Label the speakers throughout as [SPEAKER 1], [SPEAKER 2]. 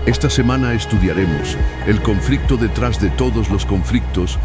[SPEAKER 1] Esta semana estudiaremos el conflicto detrás de todos los conflictos.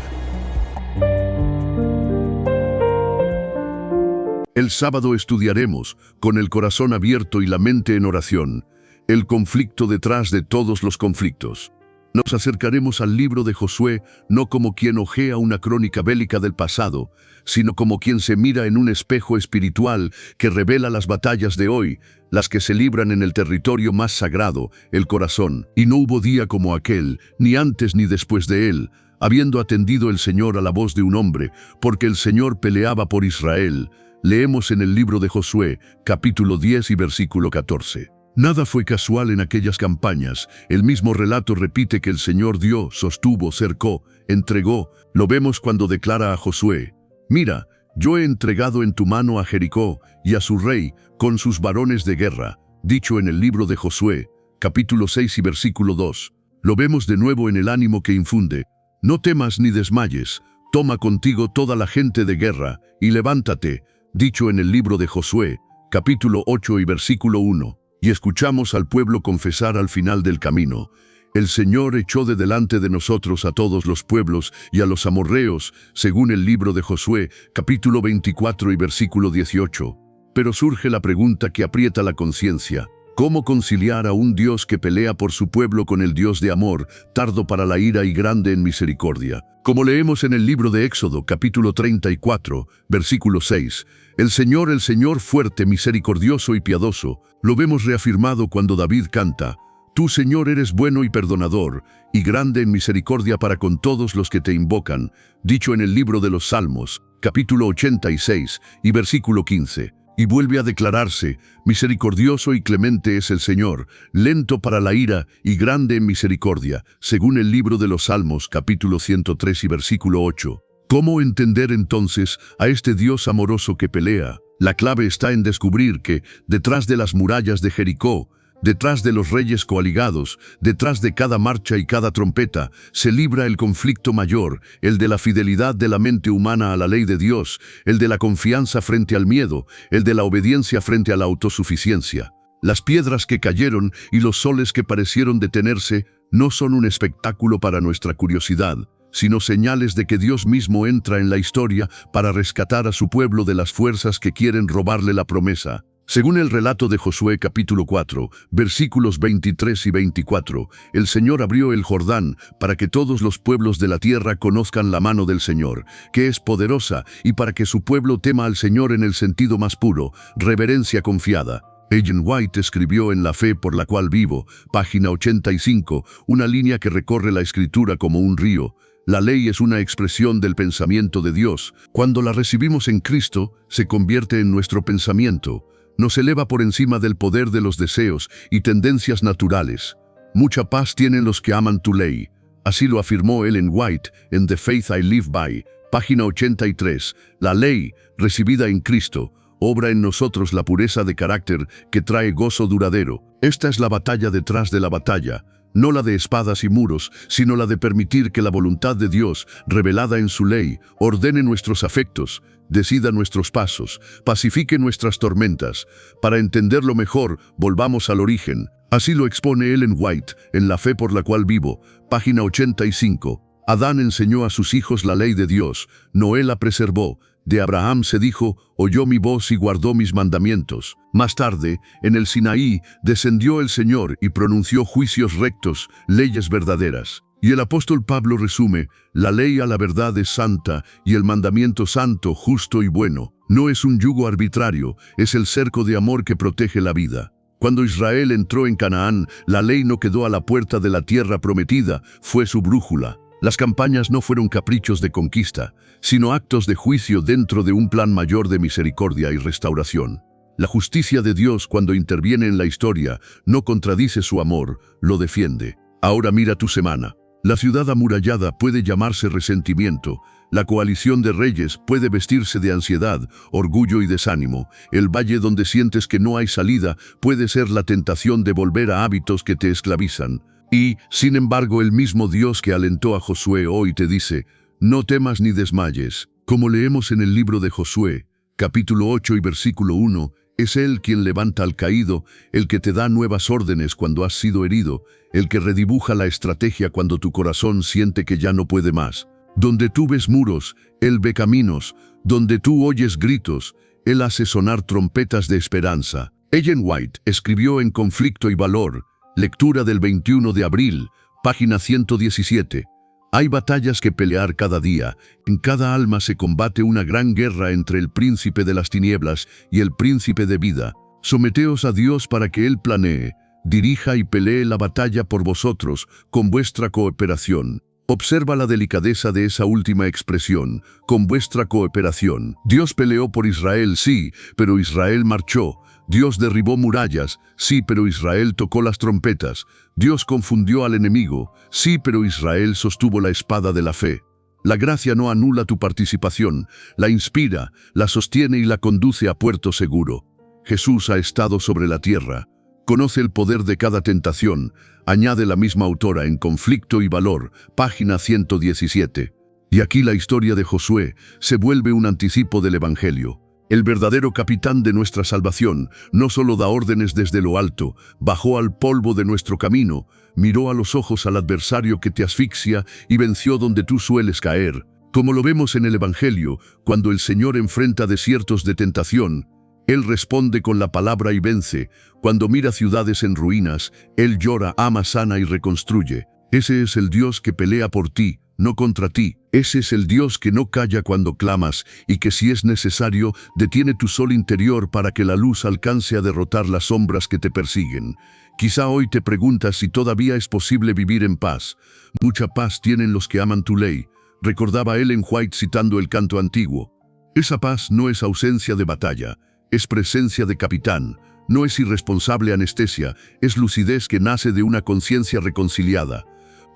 [SPEAKER 1] El sábado estudiaremos, con el corazón abierto y la mente en oración, el conflicto detrás de todos los conflictos. Nos acercaremos al libro de Josué no como quien hojea una crónica bélica del pasado, sino como quien se mira en un espejo espiritual que revela las batallas de hoy, las que se libran en el territorio más sagrado, el corazón. Y no hubo día como aquel, ni antes ni después de él, habiendo atendido el Señor a la voz de un hombre, porque el Señor peleaba por Israel. Leemos en el libro de Josué, capítulo 10 y versículo 14. Nada fue casual en aquellas campañas. El mismo relato repite que el Señor dio, sostuvo, cercó, entregó. Lo vemos cuando declara a Josué: «Mira, yo he entregado en tu mano a Jericó y a su rey con sus varones de guerra», dicho en el libro de Josué, capítulo 6 y versículo 2. Lo vemos de nuevo en el ánimo que infunde: «No temas ni desmayes, toma contigo toda la gente de guerra y levántate», dicho en el libro de Josué, capítulo 8 y versículo 1. Y escuchamos al pueblo confesar al final del camino: «El Señor echó de delante de nosotros a todos los pueblos y a los amorreos», según el libro de Josué, capítulo 24 y versículo 18. Pero surge la pregunta que aprieta la conciencia: ¿cómo conciliar a un Dios que pelea por su pueblo con el Dios de amor, tardo para la ira y grande en misericordia? Como leemos en el libro de Éxodo, capítulo 34, versículo 6, el Señor fuerte, misericordioso y piadoso, lo vemos reafirmado cuando David canta: «Tú, Señor, eres bueno y perdonador, y grande en misericordia para con todos los que te invocan», dicho en el libro de los Salmos, capítulo 86 y versículo 15. Y vuelve a declararse: «Misericordioso y clemente es el Señor, lento para la ira y grande en misericordia», según el libro de los Salmos, capítulo 103 y versículo 8. ¿Cómo entender entonces a este Dios amoroso que pelea? La clave está en descubrir que, detrás de las murallas de Jericó, detrás de los reyes coaligados, detrás de cada marcha y cada trompeta, se libra el conflicto mayor, el de la fidelidad de la mente humana a la ley de Dios, el de la confianza frente al miedo, el de la obediencia frente a la autosuficiencia. Las piedras que cayeron y los soles que parecieron detenerse no son un espectáculo para nuestra curiosidad, sino señales de que Dios mismo entra en la historia para rescatar a su pueblo de las fuerzas que quieren robarle la promesa. Según el relato de Josué capítulo 4, versículos 23 y 24, el Señor abrió el Jordán para que todos los pueblos de la tierra conozcan la mano del Señor, que es poderosa, y para que su pueblo tema al Señor en el sentido más puro, reverencia confiada. Ellen White escribió en La fe por la cual vivo, página 85, una línea que recorre la Escritura como un río: «La ley es una expresión del pensamiento de Dios. Cuando la recibimos en Cristo, se convierte en nuestro pensamiento. Nos eleva por encima del poder de los deseos y tendencias naturales. Mucha paz tienen los que aman tu ley». Así lo afirmó Ellen White en The Faith I Live By, página 83. La ley, recibida en Cristo, obra en nosotros la pureza de carácter que trae gozo duradero. Esta es la batalla detrás de la batalla, no la de espadas y muros, sino la de permitir que la voluntad de Dios, revelada en su ley, ordene nuestros afectos, decida nuestros pasos, pacifique nuestras tormentas. Para entenderlo mejor, volvamos al origen. Así lo expone Ellen White en La fe por la cual vivo, página 85. Adán enseñó a sus hijos la ley de Dios, Noé la preservó. De Abraham se dijo: «Oyó mi voz y guardó mis mandamientos». Más tarde, en el Sinaí, descendió el Señor y pronunció juicios rectos, leyes verdaderas. Y el apóstol Pablo resume: «La ley a la verdad es santa, y el mandamiento santo, justo y bueno». No es un yugo arbitrario, es el cerco de amor que protege la vida. Cuando Israel entró en Canaán, la ley no quedó a la puerta de la tierra prometida, fue su brújula. Las campañas no fueron caprichos de conquista, sino actos de juicio dentro de un plan mayor de misericordia y restauración. La justicia de Dios, cuando interviene en la historia, no contradice su amor, lo defiende. Ahora mira tu semana. La ciudad amurallada puede llamarse resentimiento, la coalición de reyes puede vestirse de ansiedad, orgullo y desánimo, el valle donde sientes que no hay salida puede ser la tentación de volver a hábitos que te esclavizan. Y, sin embargo, el mismo Dios que alentó a Josué hoy te dice: «No temas ni desmayes». Como leemos en el libro de Josué, capítulo 8 y versículo 1, Es Él quien levanta al caído, el que te da nuevas órdenes cuando has sido herido, el que redibuja la estrategia cuando tu corazón siente que ya no puede más. Donde tú ves muros, Él ve caminos. Donde tú oyes gritos, Él hace sonar trompetas de esperanza. Ellen White escribió en Conflicto y Valor, lectura del 21 de abril, página 117. Hay batallas que pelear cada día. En cada alma se combate una gran guerra entre el príncipe de las tinieblas y el príncipe de vida. Someteos a Dios para que Él planee, dirija y pelee la batalla por vosotros con vuestra cooperación. Observa la delicadeza de esa última expresión, con vuestra cooperación. Dios peleó por Israel, sí, pero Israel marchó. Dios derribó murallas, sí, pero Israel tocó las trompetas. Dios confundió al enemigo, sí, pero Israel sostuvo la espada de la fe. La gracia no anula tu participación, la inspira, la sostiene y la conduce a puerto seguro. Jesús ha estado sobre la tierra. Conoce el poder de cada tentación, añade la misma autora en Conflicto y Valor, página 117. Y aquí la historia de Josué se vuelve un anticipo del Evangelio. El verdadero capitán de nuestra salvación no solo da órdenes desde lo alto, bajó al polvo de nuestro camino, miró a los ojos al adversario que te asfixia y venció donde tú sueles caer. Como lo vemos en el Evangelio, cuando el Señor enfrenta desiertos de tentación, Él responde con la palabra y vence. Cuando mira ciudades en ruinas, Él llora, ama, sana y reconstruye. Ese es el Dios que pelea por ti, no contra ti. Ese es el Dios que no calla cuando clamas y que si es necesario, detiene tu sol interior para que la luz alcance a derrotar las sombras que te persiguen. Quizá hoy te preguntas si todavía es posible vivir en paz. Mucha paz tienen los que aman tu ley, recordaba Ellen White citando el canto antiguo. Esa paz no es ausencia de batalla, es presencia de capitán, no es irresponsable anestesia, es lucidez que nace de una conciencia reconciliada.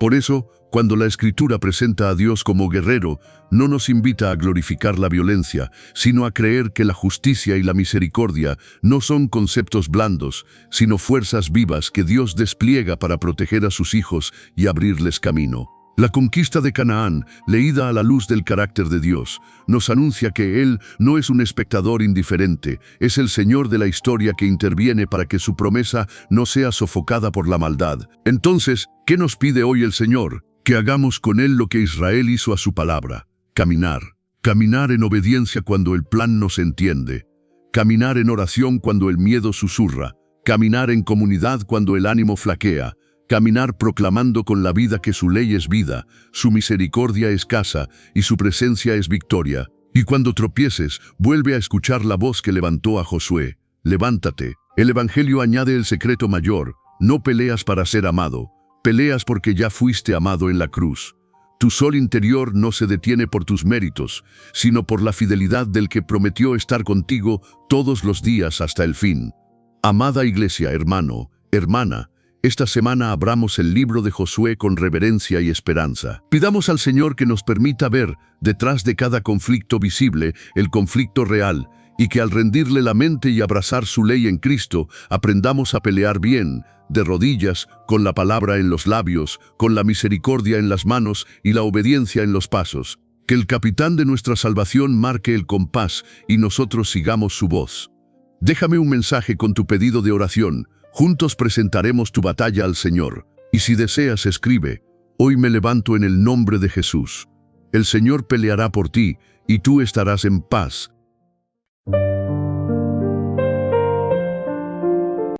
[SPEAKER 1] Por eso, cuando la Escritura presenta a Dios como guerrero, no nos invita a glorificar la violencia, sino a creer que la justicia y la misericordia no son conceptos blandos, sino fuerzas vivas que Dios despliega para proteger a sus hijos y abrirles camino. La conquista de Canaán, leída a la luz del carácter de Dios, nos anuncia que Él no es un espectador indiferente, es el Señor de la historia que interviene para que su promesa no sea sofocada por la maldad. Entonces, ¿qué nos pide hoy el Señor? Que hagamos con Él lo que Israel hizo a su palabra: caminar. Caminar en obediencia cuando el plan no se entiende. Caminar en oración cuando el miedo susurra. Caminar en comunidad cuando el ánimo flaquea. Caminar proclamando con la vida que su ley es vida, su misericordia es casa y su presencia es victoria. Y cuando tropieces, vuelve a escuchar la voz que levantó a Josué: levántate. El Evangelio añade el secreto mayor: no peleas para ser amado, peleas porque ya fuiste amado en la cruz. Tu sol interior no se detiene por tus méritos, sino por la fidelidad del que prometió estar contigo todos los días hasta el fin. Amada iglesia, hermano, hermana, esta semana abramos el libro de Josué con reverencia y esperanza. Pidamos al Señor que nos permita ver, detrás de cada conflicto visible, el conflicto real, y que al rendirle la mente y abrazar su ley en Cristo, aprendamos a pelear bien, de rodillas, con la palabra en los labios, con la misericordia en las manos y la obediencia en los pasos. Que el capitán de nuestra salvación marque el compás y nosotros sigamos su voz. Déjame un mensaje con tu pedido de oración. Juntos presentaremos tu batalla al Señor. Y si deseas, escribe: hoy me levanto en el nombre de Jesús. El Señor peleará por ti y tú estarás en paz.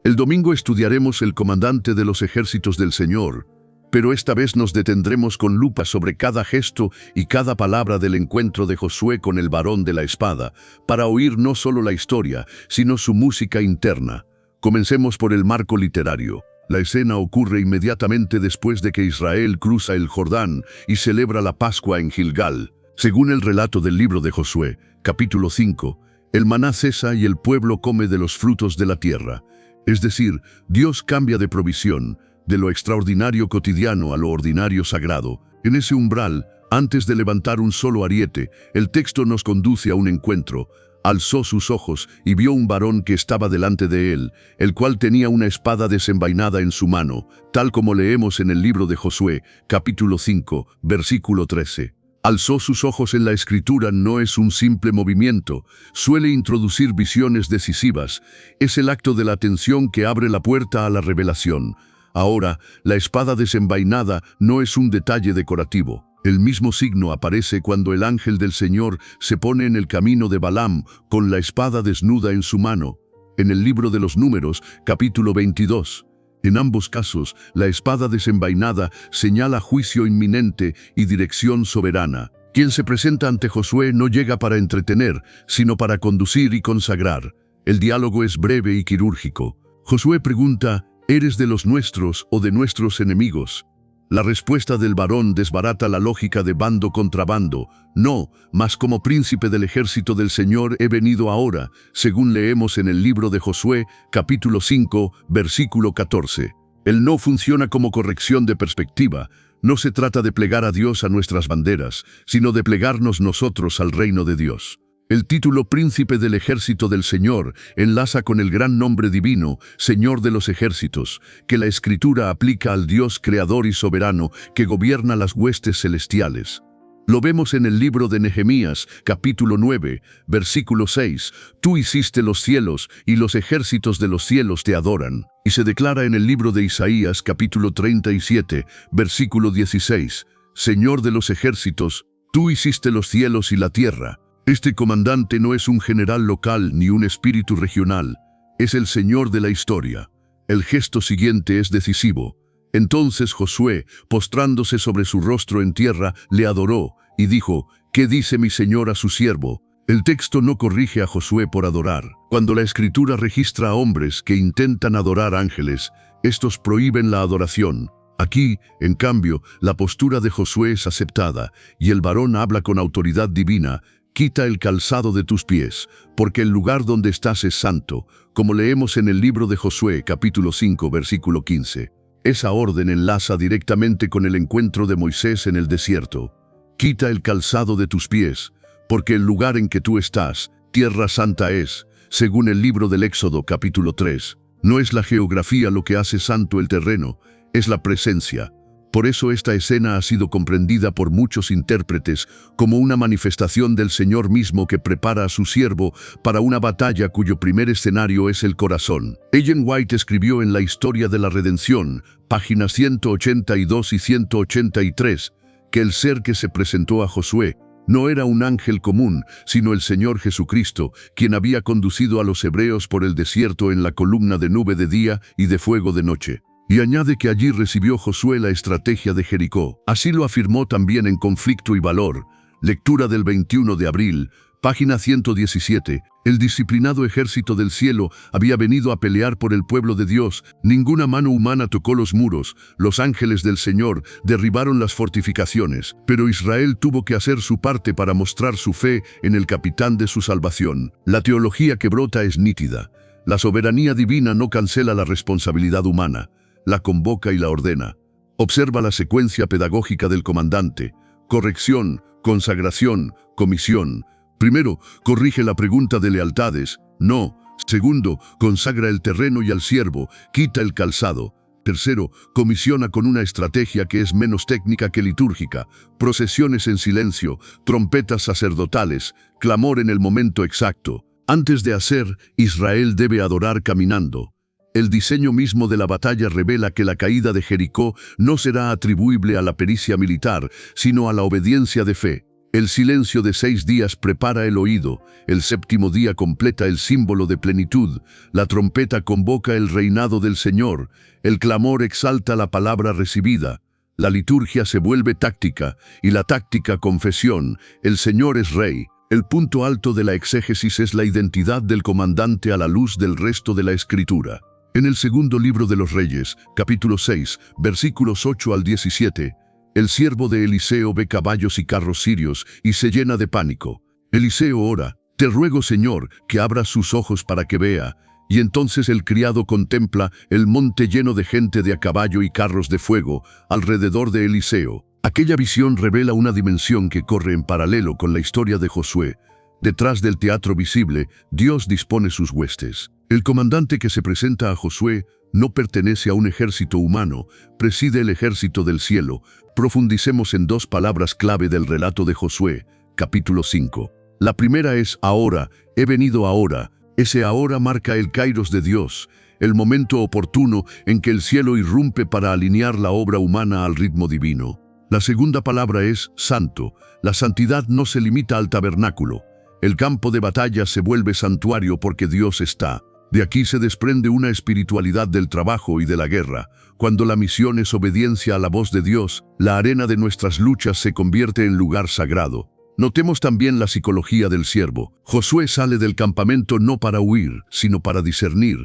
[SPEAKER 1] El domingo estudiaremos el comandante de los ejércitos del Señor, pero esta vez nos detendremos con lupa sobre cada gesto y cada palabra del encuentro de Josué con el varón de la espada, para oír no solo la historia, sino su música interna. Comencemos por el marco literario. La escena ocurre inmediatamente después de que Israel cruza el Jordán y celebra la Pascua en Gilgal. Según el relato del libro de Josué, capítulo 5, el maná cesa y el pueblo come de los frutos de la tierra. Es decir, Dios cambia de provisión, de lo extraordinario cotidiano a lo ordinario sagrado. En ese umbral, antes de levantar un solo ariete, el texto nos conduce a un encuentro. Alzó sus ojos y vio un varón que estaba delante de él, el cual tenía una espada desenvainada en su mano, tal como leemos en el libro de Josué, capítulo 5, versículo 13. Alzó sus ojos en la escritura no es un simple movimiento, suele introducir visiones decisivas, es el acto de la atención que abre la puerta a la revelación. Ahora, la espada desenvainada no es un detalle decorativo. El mismo signo aparece cuando el ángel del Señor se pone en el camino de Balaam con la espada desnuda en su mano. En el libro de los Números, capítulo 22. En ambos casos, la espada desenvainada señala juicio inminente y dirección soberana. Quien se presenta ante Josué no llega para entretener, sino para conducir y consagrar. El diálogo es breve y quirúrgico. Josué pregunta, ¿eres de los nuestros o de nuestros enemigos? La respuesta del varón desbarata la lógica de bando contra bando. No, mas como príncipe del ejército del Señor he venido ahora, según leemos en el libro de Josué, capítulo 5, versículo 14. El no funciona como corrección de perspectiva. No se trata de plegar a Dios a nuestras banderas, sino de plegarnos nosotros al reino de Dios. El título Príncipe del Ejército del Señor enlaza con el gran nombre divino, Señor de los Ejércitos, que la Escritura aplica al Dios creador y soberano que gobierna las huestes celestiales. Lo vemos en el libro de Nehemías, capítulo 9, versículo 6. Tú hiciste los cielos y los ejércitos de los cielos te adoran. Y se declara en el libro de Isaías, capítulo 37, versículo 16. Señor de los ejércitos, tú hiciste los cielos y la tierra. Este comandante no es un general local ni un espíritu regional, es el Señor de la historia. El gesto siguiente es decisivo. Entonces Josué, postrándose sobre su rostro en tierra, le adoró y dijo, ¿qué dice mi Señor a su siervo? El texto no corrige a Josué por adorar. Cuando la Escritura registra a hombres que intentan adorar ángeles, estos prohíben la adoración. Aquí, en cambio, la postura de Josué es aceptada y el varón habla con autoridad divina. Quita el calzado de tus pies, porque el lugar donde estás es santo, como leemos en el libro de Josué, capítulo 5, versículo 15. Esa orden enlaza directamente con el encuentro de Moisés en el desierto. Quita el calzado de tus pies, porque el lugar en que tú estás, tierra santa es, según el libro del Éxodo, capítulo 3. No es la geografía lo que hace santo el terreno, es la presencia. Por eso esta escena ha sido comprendida por muchos intérpretes como una manifestación del Señor mismo que prepara a su siervo para una batalla cuyo primer escenario es el corazón. Ellen White escribió en La Historia de la Redención, páginas 182 y 183, que el ser que se presentó a Josué no era un ángel común, sino el Señor Jesucristo, quien había conducido a los hebreos por el desierto en la columna de nube de día y de fuego de noche. Y añade que allí recibió Josué la estrategia de Jericó. Así lo afirmó también en Conflicto y Valor, lectura del 21 de abril, página 117. El disciplinado ejército del cielo había venido a pelear por el pueblo de Dios. Ninguna mano humana tocó los muros. Los ángeles del Señor derribaron las fortificaciones. Pero Israel tuvo que hacer su parte para mostrar su fe en el capitán de su salvación. La teología que brota es nítida. La soberanía divina no cancela la responsabilidad humana. La convoca y la ordena. Observa la secuencia pedagógica del comandante. Corrección, consagración, comisión. Primero, corrige la pregunta de lealtades. No. Segundo, consagra el terreno y al siervo. Quita el calzado. Tercero, comisiona con una estrategia que es menos técnica que litúrgica. Procesiones en silencio, trompetas sacerdotales, clamor en el momento exacto. Antes de hacer, Israel debe adorar caminando. El diseño mismo de la batalla revela que la caída de Jericó no será atribuible a la pericia militar, sino a la obediencia de fe. El silencio de 6 días prepara el oído, el 7º día completa el símbolo de plenitud, la trompeta convoca el reinado del Señor, el clamor exalta la palabra recibida, la liturgia se vuelve táctica y la táctica confesión, el Señor es Rey. El punto alto de la exégesis es la identidad del comandante a la luz del resto de la Escritura. En el segundo libro de los Reyes, capítulo 6, versículos 8 al 17, el siervo de Eliseo ve caballos y carros sirios y se llena de pánico. Eliseo ora, «Te ruego, Señor, que abras sus ojos para que vea». Y entonces el criado contempla el monte lleno de gente de a caballo y carros de fuego alrededor de Eliseo. Aquella visión revela una dimensión que corre en paralelo con la historia de Josué. Detrás del teatro visible, Dios dispone sus huestes. El comandante que se presenta a Josué no pertenece a un ejército humano, preside el ejército del cielo. Profundicemos en dos palabras clave del relato de Josué, capítulo 5. La primera es ahora, he venido ahora. Ese ahora marca el kairos de Dios, el momento oportuno en que el cielo irrumpe para alinear la obra humana al ritmo divino. La segunda palabra es santo. La santidad no se limita al tabernáculo. El campo de batalla se vuelve santuario porque Dios está. De aquí se desprende una espiritualidad del trabajo y de la guerra. Cuando la misión es obediencia a la voz de Dios, la arena de nuestras luchas se convierte en lugar sagrado. Notemos también la psicología del siervo. Josué sale del campamento no para huir, sino para discernir.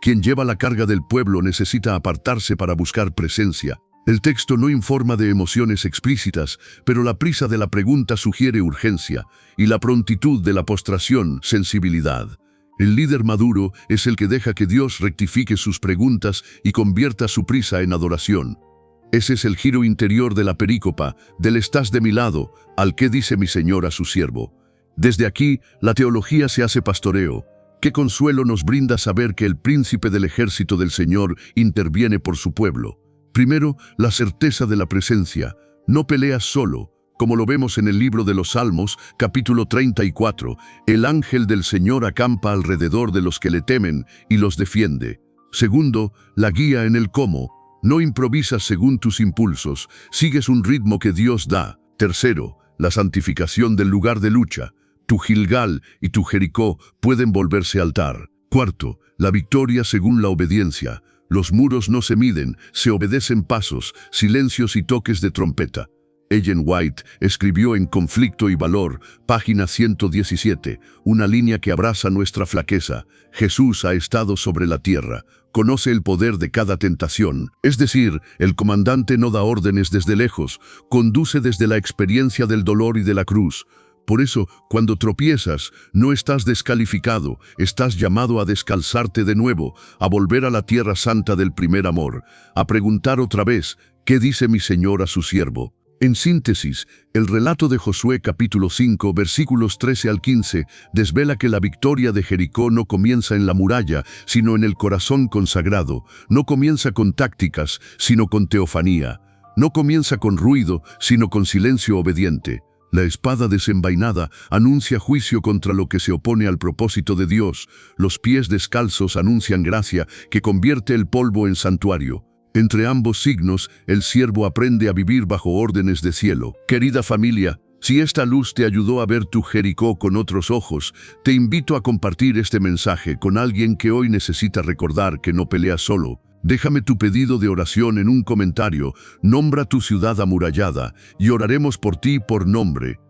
[SPEAKER 1] Quien lleva la carga del pueblo necesita apartarse para buscar presencia. El texto no informa de emociones explícitas, pero la prisa de la pregunta sugiere urgencia, y la prontitud de la postración, sensibilidad. El líder maduro es el que deja que Dios rectifique sus preguntas y convierta su prisa en adoración. Ese es el giro interior de la perícopa, del «estás de mi lado» al «¿qué dice mi Señor a su siervo?». Desde aquí, la teología se hace pastoreo. Qué consuelo nos brinda saber que el príncipe del ejército del Señor interviene por su pueblo. Primero, la certeza de la presencia. No peleas solo. Como lo vemos en el libro de los Salmos, capítulo 34, el ángel del Señor acampa alrededor de los que le temen y los defiende. Segundo, la guía en el cómo. No improvisas según tus impulsos, sigues un ritmo que Dios da. Tercero, la santificación del lugar de lucha. Tu Gilgal y tu Jericó pueden volverse altar. Cuarto, la victoria según la obediencia. Los muros no se miden, se obedecen pasos, silencios y toques de trompeta. Ellen White escribió en Conflicto y Valor, página 117, una línea que abraza nuestra flaqueza. Jesús ha estado sobre la tierra, conoce el poder de cada tentación. Es decir, el comandante no da órdenes desde lejos, conduce desde la experiencia del dolor y de la cruz. Por eso, cuando tropiezas, no estás descalificado, estás llamado a descalzarte de nuevo, a volver a la tierra santa del primer amor, a preguntar otra vez, ¿qué dice mi Señor a su siervo? En síntesis, el relato de Josué capítulo 5, versículos 13 al 15, desvela que la victoria de Jericó no comienza en la muralla, sino en el corazón consagrado, no comienza con tácticas, sino con teofanía, no comienza con ruido, sino con silencio obediente. La espada desenvainada anuncia juicio contra lo que se opone al propósito de Dios. Los pies descalzos anuncian gracia que convierte el polvo en santuario. Entre ambos signos, el siervo aprende a vivir bajo órdenes de cielo. Querida familia, si esta luz te ayudó a ver tu Jericó con otros ojos, te invito a compartir este mensaje con alguien que hoy necesita recordar que no peleas solo. Déjame tu pedido de oración en un comentario, nombra tu ciudad amurallada y oraremos por ti por nombre.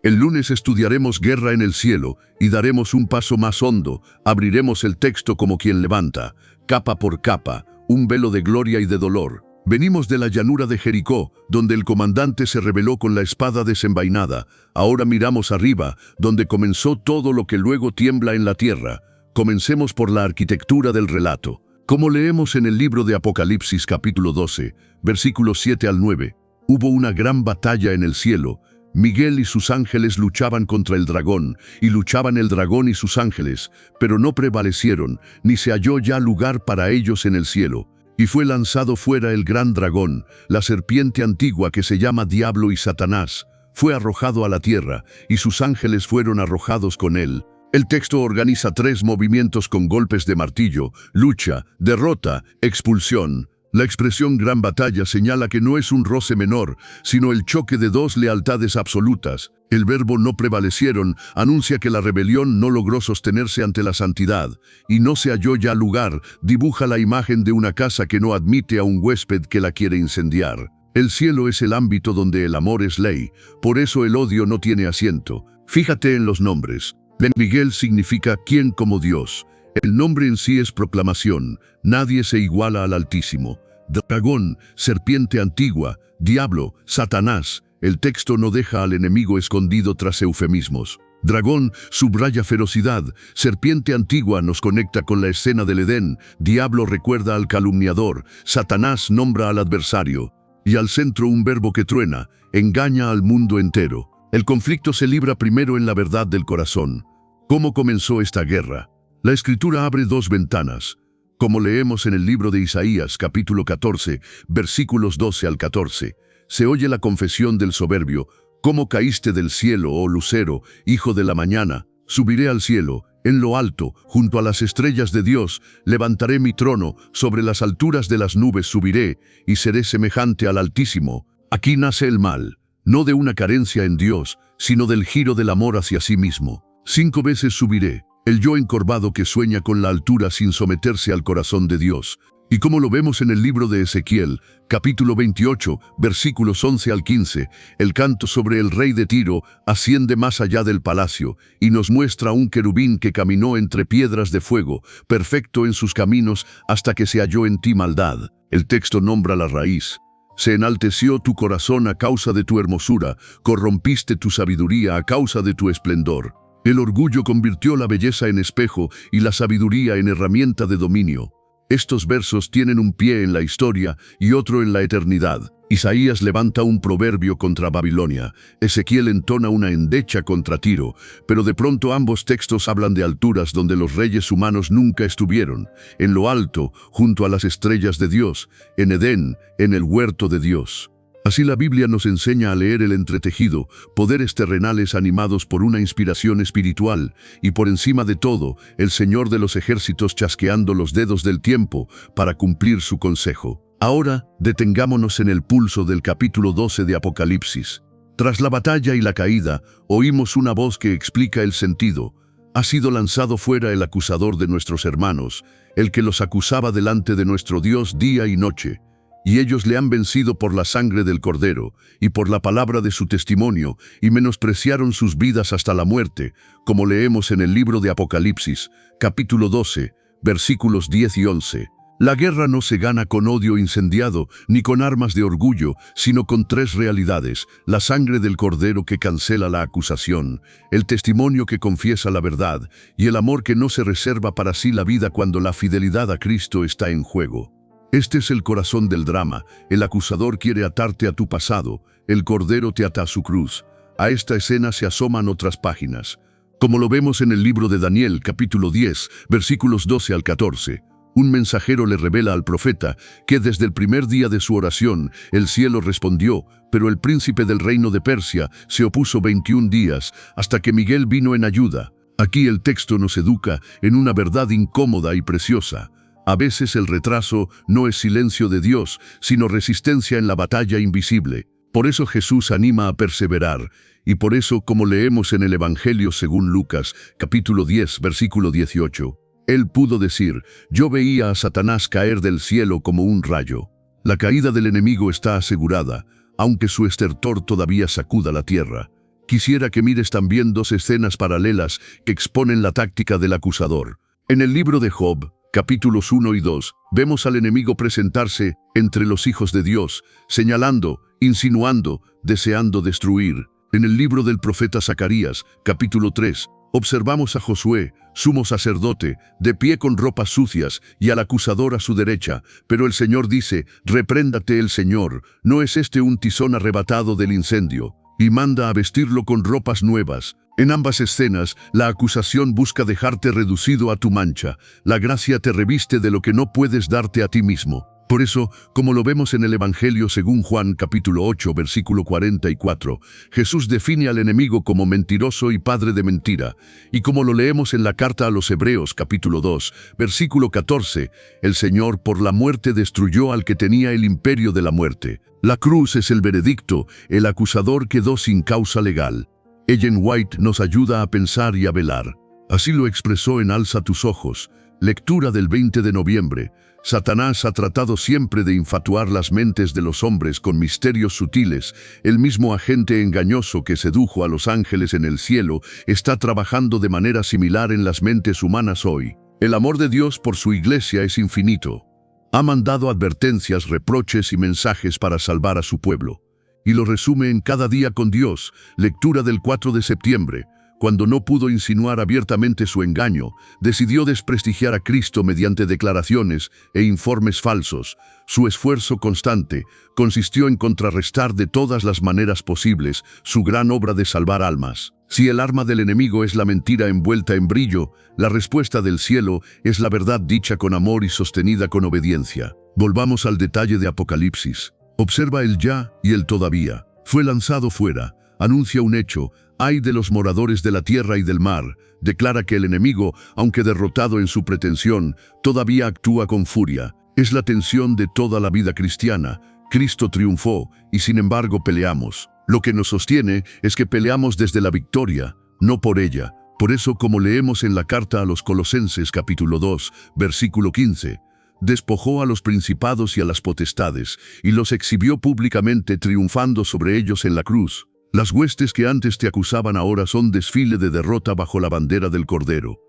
[SPEAKER 1] El lunes estudiaremos Guerra en el cielo y daremos un paso más hondo, abriremos el texto como quien levanta, capa por capa, un velo de gloria y de dolor. Venimos de la llanura de Jericó, donde el comandante se rebeló con la espada desenvainada. Ahora miramos arriba, donde comenzó todo lo que luego tiembla en la tierra. Comencemos por la arquitectura del relato. Como leemos en el libro de Apocalipsis capítulo 12, versículos 7 al 9, hubo una gran batalla en el cielo. Miguel y sus ángeles luchaban contra el dragón, y luchaban el dragón y sus ángeles, pero no prevalecieron, ni se halló ya lugar para ellos en el cielo. Y fue lanzado fuera el gran dragón, la serpiente antigua que se llama Diablo y Satanás. Fue arrojado a la tierra, y sus ángeles fueron arrojados con él. El texto organiza 3 movimientos con golpes de martillo: lucha, derrota, expulsión. La expresión gran batalla señala que no es un roce menor, sino el choque de 2 lealtades absolutas. El verbo no prevalecieron anuncia que la rebelión no logró sostenerse ante la santidad, y no se halló ya lugar, dibuja la imagen de una casa que no admite a un huésped que la quiere incendiar. El cielo es el ámbito donde el amor es ley, por eso el odio no tiene asiento. Fíjate en los nombres. Miguel significa ¿quién como Dios? El nombre en sí es proclamación, nadie se iguala al Altísimo. Dragón, serpiente antigua, diablo, Satanás. El texto no deja al enemigo escondido tras eufemismos. Dragón subraya ferocidad, serpiente antigua nos conecta con la escena del Edén, diablo recuerda al calumniador, Satanás nombra al adversario. Y al centro un verbo que truena, engaña al mundo entero. El conflicto se libra primero en la verdad del corazón. ¿Cómo comenzó esta guerra? La Escritura abre dos ventanas. Como leemos en el libro de Isaías, capítulo 14, versículos 12 al 14, se oye la confesión del soberbio: «¿Cómo caíste del cielo, oh lucero, hijo de la mañana? Subiré al cielo, en lo alto, junto a las estrellas de Dios, levantaré mi trono, sobre las alturas de las nubes subiré, y seré semejante al Altísimo». Aquí nace el mal, no de una carencia en Dios, sino del giro del amor hacia sí mismo. 5 veces subiré, el yo encorvado que sueña con la altura sin someterse al corazón de Dios. Y como lo vemos en el libro de Ezequiel, capítulo 28, versículos 11 al 15, el canto sobre el rey de Tiro asciende más allá del palacio y nos muestra un querubín que caminó entre piedras de fuego, perfecto en sus caminos hasta que se halló en ti maldad. El texto nombra la raíz. Se enalteció tu corazón a causa de tu hermosura, corrompiste tu sabiduría a causa de tu esplendor. El orgullo convirtió la belleza en espejo y la sabiduría en herramienta de dominio. Estos versos tienen un pie en la historia y otro en la eternidad. Isaías levanta un proverbio contra Babilonia. Ezequiel entona una endecha contra Tiro, pero de pronto ambos textos hablan de alturas donde los reyes humanos nunca estuvieron, en lo alto, junto a las estrellas de Dios, en Edén, en el huerto de Dios. Así la Biblia nos enseña a leer el entretejido, poderes terrenales animados por una inspiración espiritual, y por encima de todo, el Señor de los ejércitos chasqueando los dedos del tiempo para cumplir su consejo. Ahora, detengámonos en el pulso del capítulo 12 de Apocalipsis. Tras la batalla y la caída, oímos una voz que explica el sentido. Ha sido lanzado fuera el acusador de nuestros hermanos, el que los acusaba delante de nuestro Dios día y noche. Y ellos le han vencido por la sangre del Cordero, y por la palabra de su testimonio, y menospreciaron sus vidas hasta la muerte, como leemos en el libro de Apocalipsis, capítulo 12, versículos 10 y 11. La guerra no se gana con odio incendiado, ni con armas de orgullo, sino con 3 realidades: la sangre del Cordero que cancela la acusación, el testimonio que confiesa la verdad, y el amor que no se reserva para sí la vida cuando la fidelidad a Cristo está en juego. Este es el corazón del drama. El acusador quiere atarte a tu pasado, el Cordero te ata a su cruz. A esta escena se asoman otras páginas. Como lo vemos en el libro de Daniel, capítulo 10, versículos 12 al 14. Un mensajero le revela al profeta que desde el primer día de su oración el cielo respondió, pero el príncipe del reino de Persia se opuso 21 días hasta que Miguel vino en ayuda. Aquí el texto nos educa en una verdad incómoda y preciosa. A veces el retraso no es silencio de Dios, sino resistencia en la batalla invisible. Por eso Jesús anima a perseverar, y por eso, como leemos en el Evangelio según Lucas, capítulo 10, versículo 18, Él pudo decir: «Yo veía a Satanás caer del cielo como un rayo». La caída del enemigo está asegurada, aunque su estertor todavía sacuda la tierra. Quisiera que mires también 2 escenas paralelas que exponen la táctica del acusador. En el libro de Job, capítulos 1 y 2, vemos al enemigo presentarse entre los hijos de Dios, señalando, insinuando, deseando destruir. En el libro del profeta Zacarías, capítulo 3, observamos a Josué, sumo sacerdote, de pie con ropas sucias y al acusador a su derecha, pero el Señor dice: «Repréndate el Señor, ¿no es este un tizón arrebatado del incendio?», y manda a vestirlo con ropas nuevas. En ambas escenas, la acusación busca dejarte reducido a tu mancha. La gracia te reviste de lo que no puedes darte a ti mismo. Por eso, como lo vemos en el Evangelio según Juan capítulo 8, versículo 44, Jesús define al enemigo como mentiroso y padre de mentira. Y como lo leemos en la carta a los Hebreos capítulo 2, versículo 14, el Señor por la muerte destruyó al que tenía el imperio de la muerte. La cruz es el veredicto, el acusador quedó sin causa legal. Ellen White nos ayuda a pensar y a velar. Así lo expresó en Alza tus ojos, lectura del 20 de noviembre. Satanás ha tratado siempre de infatuar las mentes de los hombres con misterios sutiles. El mismo agente engañoso que sedujo a los ángeles en el cielo está trabajando de manera similar en las mentes humanas hoy. El amor de Dios por su iglesia es infinito. Ha mandado advertencias, reproches y mensajes para salvar a su pueblo. Y lo resume en Cada día con Dios, lectura del 4 de septiembre. cuando no pudo insinuar abiertamente su engaño, decidió desprestigiar a Cristo mediante declaraciones e informes falsos. Su esfuerzo constante consistió en contrarrestar de todas las maneras posibles su gran obra de salvar almas. Si el arma del enemigo es la mentira envuelta en brillo, la respuesta del cielo es la verdad dicha con amor y sostenida con obediencia. Volvamos al detalle de Apocalipsis. Observa el ya y el todavía. Fue lanzado fuera. Anuncia un hecho. Ay de los moradores de la tierra y del mar. Declara que el enemigo, aunque derrotado en su pretensión, todavía actúa con furia. Es la tensión de toda la vida cristiana. Cristo triunfó y sin embargo peleamos. Lo que nos sostiene es que peleamos desde la victoria, no por ella. Por eso, como leemos en la carta a los Colosenses capítulo 2, versículo 15, despojó a los principados y a las potestades, y los exhibió públicamente triunfando sobre ellos en la cruz. Las huestes que antes te acusaban ahora son desfile de derrota bajo la bandera del Cordero.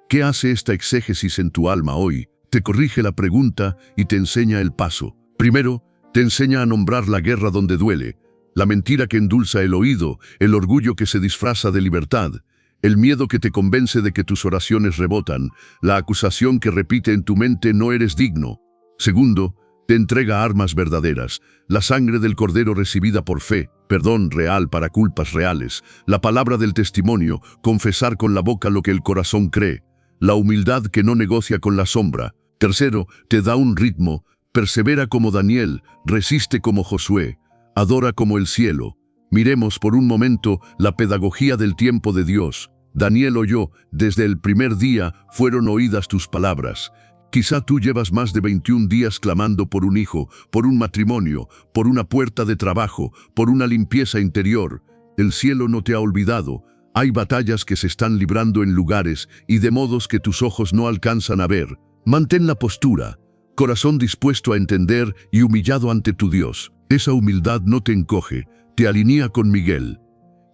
[SPEAKER 1] ¿Qué hace esta exégesis en tu alma hoy? Te corrige la pregunta y te enseña el paso. Primero, te enseña a nombrar la guerra donde duele, la mentira que endulza el oído, el orgullo que se disfraza de libertad, el miedo que te convence de que tus oraciones rebotan, la acusación que repite en tu mente no eres digno. Segundo, te entrega armas verdaderas, la sangre del Cordero recibida por fe, perdón real para culpas reales, la palabra del testimonio, confesar con la boca lo que el corazón cree, la humildad que no negocia con la sombra. Tercero, te da un ritmo, persevera como Daniel, resiste como Josué, adora como el cielo. Miremos por un momento la pedagogía del tiempo de Dios. Daniel oyó, desde el primer día fueron oídas tus palabras. Quizá tú llevas más de 21 días clamando por un hijo, por un matrimonio, por una puerta de trabajo, por una limpieza interior. El cielo no te ha olvidado. Hay batallas que se están librando en lugares y de modos que tus ojos no alcanzan a ver. Mantén la postura, corazón dispuesto a entender y humillado ante tu Dios. Esa humildad no te encoge, te alinea con Miguel.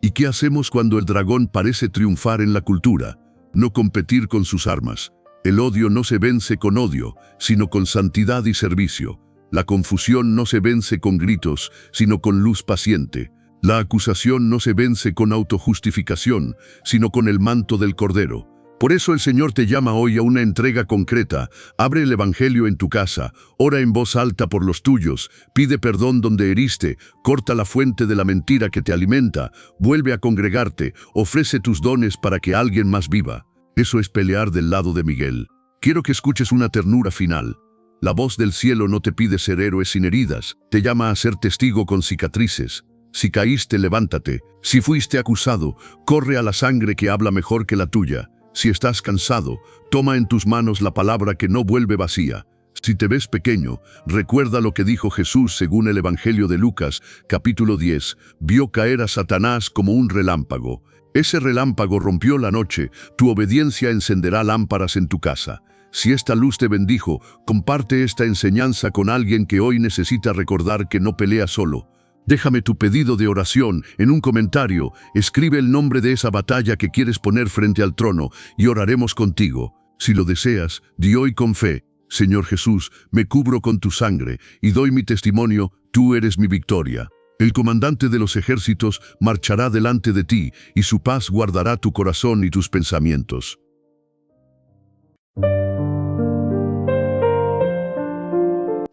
[SPEAKER 1] ¿Y qué hacemos cuando el dragón parece triunfar en la cultura? No competir con sus armas. El odio no se vence con odio, sino con santidad y servicio. La confusión no se vence con gritos, sino con luz paciente. La acusación no se vence con autojustificación, sino con el manto del Cordero. Por eso el Señor te llama hoy a una entrega concreta. Abre el Evangelio en tu casa, ora en voz alta por los tuyos, pide perdón donde heriste, corta la fuente de la mentira que te alimenta, vuelve a congregarte, ofrece tus dones para que alguien más viva. Eso es pelear del lado de Miguel. Quiero que escuches una ternura final. La voz del cielo no te pide ser héroe sin heridas, te llama a ser testigo con cicatrices. Si caíste, levántate. Si fuiste acusado, corre a la sangre que habla mejor que la tuya. Si estás cansado, toma en tus manos la palabra que no vuelve vacía. Si te ves pequeño, recuerda lo que dijo Jesús según el Evangelio de Lucas, capítulo 10. Vio caer a Satanás como un relámpago. Ese relámpago rompió la noche, tu obediencia encenderá lámparas en tu casa. Si esta luz te bendijo, comparte esta enseñanza con alguien que hoy necesita recordar que no pelea solo. Déjame tu pedido de oración en un comentario, escribe el nombre de esa batalla que quieres poner frente al trono y oraremos contigo. Si lo deseas, di hoy con fe: Señor Jesús, me cubro con tu sangre y doy mi testimonio, tú eres mi victoria. El comandante de los ejércitos marchará delante de ti y su paz guardará tu corazón y tus pensamientos.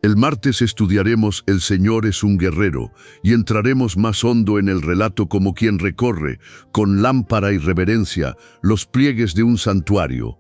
[SPEAKER 1] El martes estudiaremos El Señor es un guerrero y entraremos más hondo en el relato como quien recorre, con lámpara y reverencia, los pliegues de un santuario.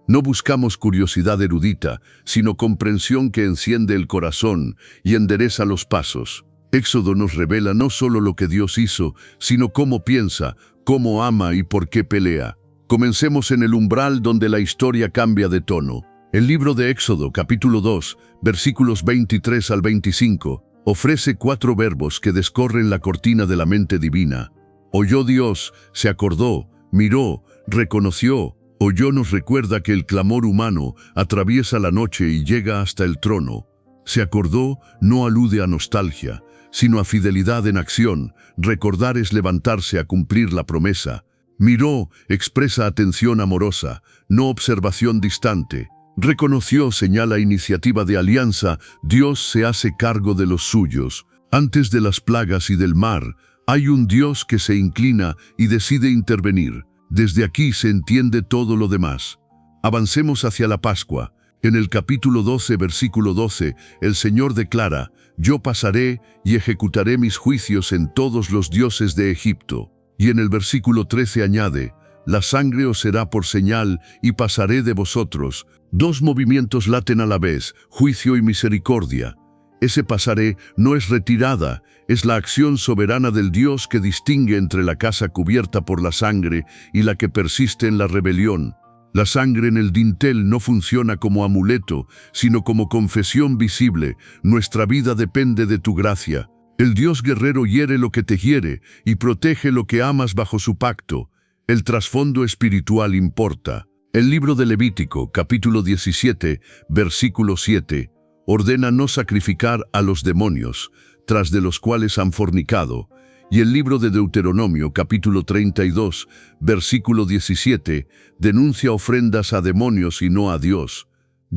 [SPEAKER 1] No buscamos curiosidad erudita, sino comprensión que enciende el corazón y endereza los pasos. Éxodo nos revela no solo lo que Dios hizo, sino cómo piensa, cómo ama y por qué pelea. Comencemos en el umbral donde la historia cambia de tono. El libro de Éxodo, capítulo 2, versículos 23 al 25, ofrece 4 verbos que descorren la cortina de la mente divina. Oyó Dios, se acordó, miró, reconoció. Oyó nos recuerda que el clamor humano atraviesa la noche y llega hasta el trono. Se acordó no alude a nostalgia, sino a fidelidad en acción. Recordar es levantarse a cumplir la promesa. Miró expresa atención amorosa, no observación distante. Reconoció señala iniciativa de alianza. Dios se hace cargo de los suyos. Antes de las plagas y del mar, hay un Dios que se inclina y decide intervenir. Desde aquí se entiende todo lo demás. Avancemos hacia la Pascua. En el capítulo 12, versículo 12, el Señor declara: «Yo pasaré y ejecutaré mis juicios en todos los dioses de Egipto». Y en el versículo 13 añade: «La sangre os será por señal y pasaré de vosotros». Dos movimientos laten a la vez, juicio y misericordia. Ese pasaré no es retirada, es la acción soberana del Dios que distingue entre la casa cubierta por la sangre y la que persiste en la rebelión. La sangre en el dintel no funciona como amuleto, sino como confesión visible. Nuestra vida depende de tu gracia. El Dios guerrero hiere lo que te hiere y protege lo que amas bajo su pacto. El trasfondo espiritual importa. El libro de Levítico, capítulo 17, versículo 7, ordena no sacrificar a los demonios, tras de los cuales han fornicado. Y el libro de Deuteronomio, capítulo 32, versículo 17, denuncia ofrendas a demonios y no a Dios.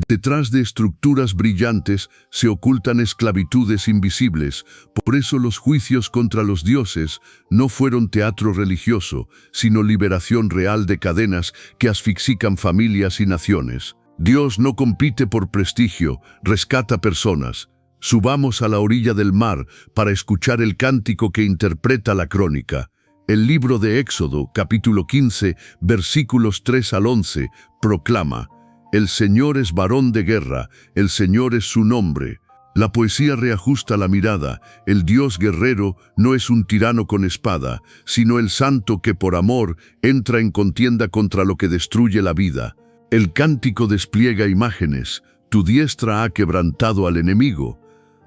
[SPEAKER 1] Detrás de estructuras brillantes se ocultan esclavitudes invisibles. Por eso los juicios contra los dioses no fueron teatro religioso, sino liberación real de cadenas que asfixian familias y naciones. Dios no compite por prestigio, rescata personas. Subamos a la orilla del mar para escuchar el cántico que interpreta la crónica. El libro de Éxodo, capítulo 15, versículos 3 al 11, proclama: «El Señor es varón de guerra, el Señor es su nombre». La poesía reajusta la mirada. El Dios guerrero no es un tirano con espada, sino el santo que por amor entra en contienda contra lo que destruye la vida. El cántico despliega imágenes. Tu diestra ha quebrantado al enemigo.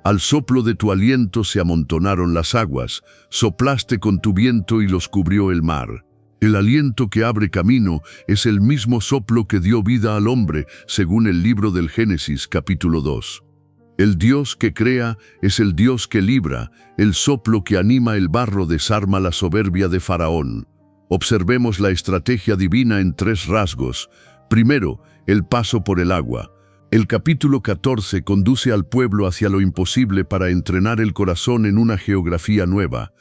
[SPEAKER 1] Al soplo de tu aliento se amontonaron las aguas, soplaste con tu viento y los cubrió el mar. El aliento que abre camino es el mismo soplo que dio vida al hombre, según el libro del Génesis, capítulo 2. El Dios que crea es el Dios que libra, el soplo que anima el barro desarma la soberbia de Faraón. Observemos la estrategia divina en tres rasgos. Primero, el paso por el agua. El capítulo 14 conduce al pueblo hacia lo imposible para entrenar el corazón en una geografía nueva.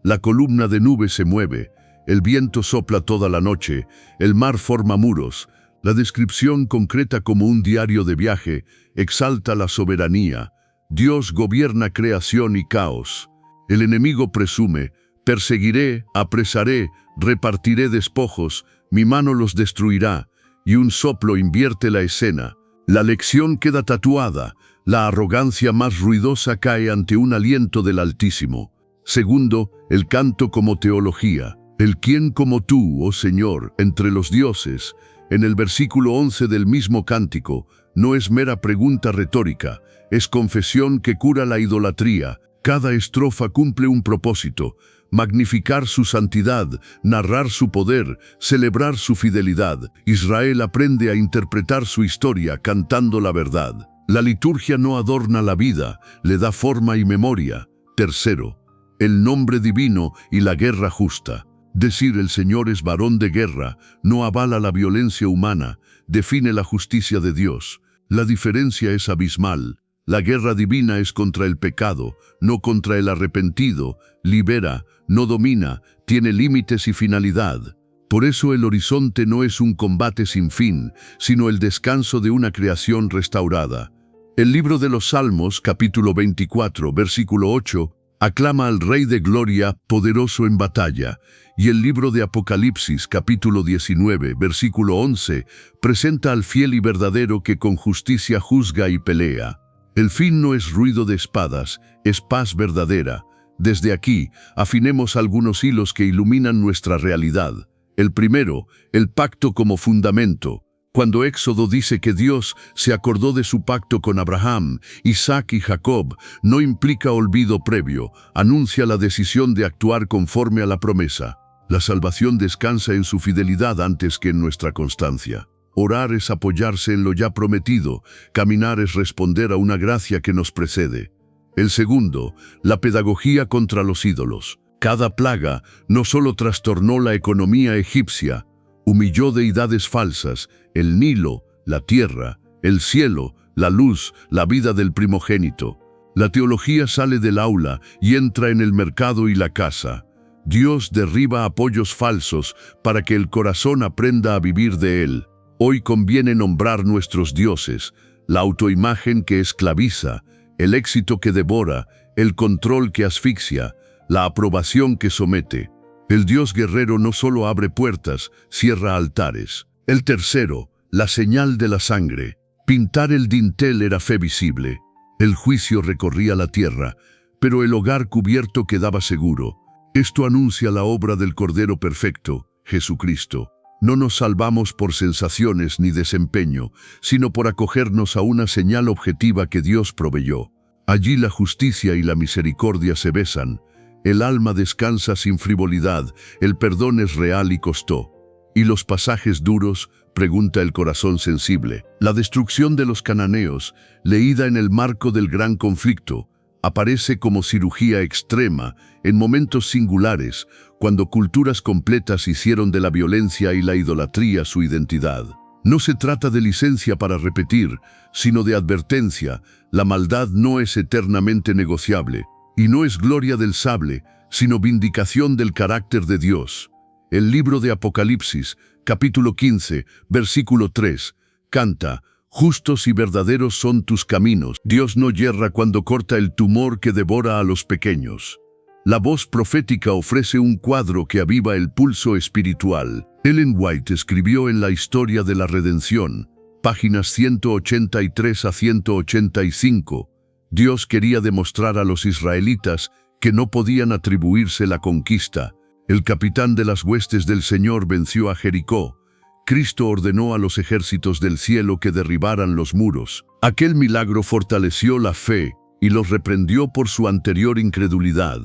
[SPEAKER 1] La columna de nube se mueve, el viento sopla toda la noche, el mar forma muros. La descripción concreta como un diario de viaje exalta la soberanía. Dios gobierna creación y caos. El enemigo presume: perseguiré, apresaré, repartiré despojos, mi mano los destruirá, y un soplo invierte la escena. La lección queda tatuada, la arrogancia más ruidosa cae ante un aliento del Altísimo. Segundo, el canto como teología. El quién como tú, oh Señor, entre los dioses. En el versículo 11 del mismo cántico, no es mera pregunta retórica, es confesión que cura la idolatría. Cada estrofa cumple un propósito: magnificar su santidad, narrar su poder, celebrar su fidelidad. Israel aprende a interpretar su historia cantando la verdad. La liturgia no adorna la vida, le da forma y memoria. Tercero, el nombre divino y la guerra justa. Decir el Señor es varón de guerra no avala la violencia humana, define la justicia de Dios. La diferencia es abismal. La guerra divina es contra el pecado, no contra el arrepentido, libera, no domina, tiene límites y finalidad. Por eso el horizonte no es un combate sin fin, sino el descanso de una creación restaurada. El libro de los Salmos, capítulo 24, versículo 8, aclama al Rey de Gloria, poderoso en batalla. Y el libro de Apocalipsis, capítulo 19, versículo 11, presenta al fiel y verdadero que con justicia juzga y pelea. El fin no es ruido de espadas, es paz verdadera. Desde aquí, afinemos algunos hilos que iluminan nuestra realidad. El primero, el pacto como fundamento. Cuando Éxodo dice que Dios se acordó de su pacto con Abraham, Isaac y Jacob, no implica olvido previo, anuncia la decisión de actuar conforme a la promesa. La salvación descansa en su fidelidad antes que en nuestra constancia. Orar es apoyarse en lo ya prometido, caminar es responder a una gracia que nos precede. El segundo, la pedagogía contra los ídolos. Cada plaga no solo trastornó la economía egipcia, humilló deidades falsas, el Nilo, la tierra, el cielo, la luz, la vida del primogénito. La teología sale del aula y entra en el mercado y la casa. Dios derriba apoyos falsos para que el corazón aprenda a vivir de él. Hoy conviene nombrar nuestros dioses, la autoimagen que esclaviza, el éxito que devora, el control que asfixia, la aprobación que somete. El Dios guerrero no solo abre puertas, cierra altares. El tercero, la señal de la sangre. Pintar el dintel era fe visible. El juicio recorría la tierra, pero el hogar cubierto quedaba seguro. Esto anuncia la obra del Cordero Perfecto, Jesucristo. No nos salvamos por sensaciones ni desempeño, sino por acogernos a una señal objetiva que Dios proveyó. Allí la justicia y la misericordia se besan. El alma descansa sin frivolidad, el perdón es real y costó. ¿Y los pasajes duros?, pregunta el corazón sensible. La destrucción de los cananeos, leída en el marco del gran conflicto, aparece como cirugía extrema, en momentos singulares, cuando culturas completas hicieron de la violencia y la idolatría su identidad. No se trata de licencia para repetir, sino de advertencia. La maldad no es eternamente negociable, y no es gloria del sable, sino vindicación del carácter de Dios. El libro de Apocalipsis, capítulo 15, versículo 3, canta: justos y verdaderos son tus caminos. Dios no yerra cuando corta el tumor que devora a los pequeños. La voz profética ofrece un cuadro que aviva el pulso espiritual. Ellen White escribió en La historia de la redención, páginas 183 a 185, Dios quería demostrar a los israelitas que no podían atribuirse la conquista. El capitán de las huestes del Señor venció a Jericó. Cristo ordenó a los ejércitos del cielo que derribaran los muros. Aquel milagro fortaleció la fe y los reprendió por su anterior incredulidad.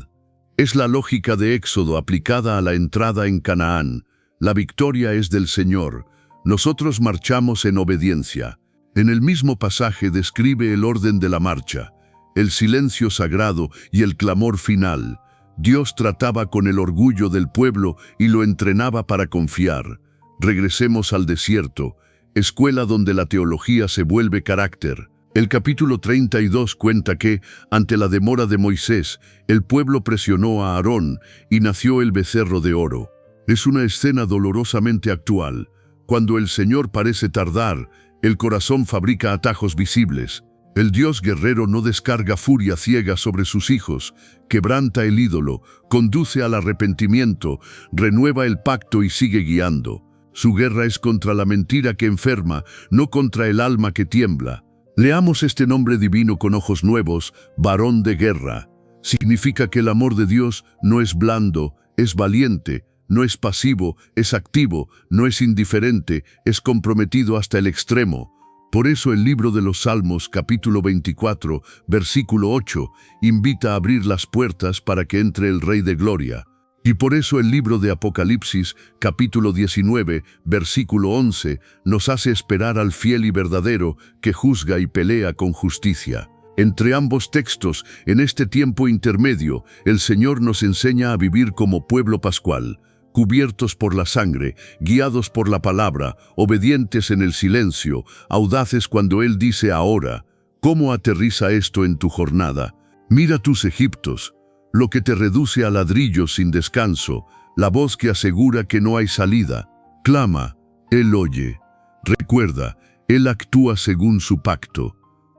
[SPEAKER 1] Es la lógica de Éxodo aplicada a la entrada en Canaán. La victoria es del Señor. Nosotros marchamos en obediencia. En el mismo pasaje describe el orden de la marcha, el silencio sagrado y el clamor final. Dios trataba con el orgullo del pueblo y lo entrenaba para confiar. Regresemos al desierto, escuela donde la teología se vuelve carácter. El capítulo 32 cuenta que, ante la demora de Moisés, el pueblo presionó a Aarón y nació el becerro de oro. Es una escena dolorosamente actual. Cuando el Señor parece tardar, el corazón fabrica atajos visibles. El Dios guerrero no descarga furia ciega sobre sus hijos, quebranta el ídolo, conduce al arrepentimiento, renueva el pacto y sigue guiando. Su guerra es contra la mentira que enferma, no contra el alma que tiembla. Leamos este nombre divino con ojos nuevos, varón de guerra. Significa que el amor de Dios no es blando, es valiente, no es pasivo, es activo, no es indiferente, es comprometido hasta el extremo. Por eso el libro de los Salmos, capítulo 24, versículo 8, invita a abrir las puertas para que entre el Rey de Gloria. Y por eso el libro de Apocalipsis, capítulo 19, versículo 11, nos hace esperar al fiel y verdadero que juzga y pelea con justicia. Entre ambos textos, en este tiempo intermedio, el Señor nos enseña a vivir como pueblo pascual, cubiertos por la sangre, guiados por la palabra, obedientes en el silencio, audaces cuando Él dice ahora. ¿Cómo aterriza esto en tu jornada? Mira tus Egiptos, lo que te reduce a ladrillos sin descanso, la voz que asegura que no hay salida. Clama, Él oye. Recuerda, Él actúa según su pacto.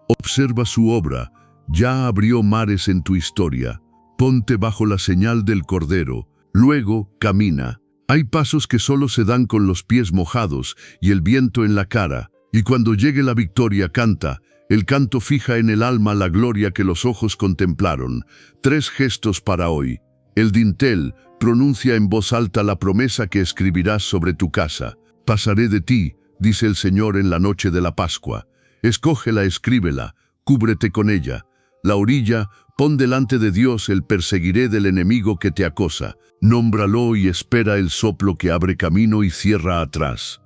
[SPEAKER 1] Observa su obra, ya abrió mares en tu historia. Ponte bajo la señal del Cordero. Luego, camina. Hay pasos que solo se dan con los pies mojados y el viento en la cara. Y cuando llegue la victoria, canta. El canto fija en el alma la gloria que los ojos contemplaron. 3 gestos para hoy. El dintel pronuncia en voz alta la promesa que escribirás sobre tu casa. Pasaré de ti, dice el Señor en la noche de la Pascua. Escógela, escríbela, cúbrete con ella. La orilla, pon delante de Dios el perseguiré del enemigo que te acosa. Nómbralo y espera el soplo que abre camino y cierra atrás.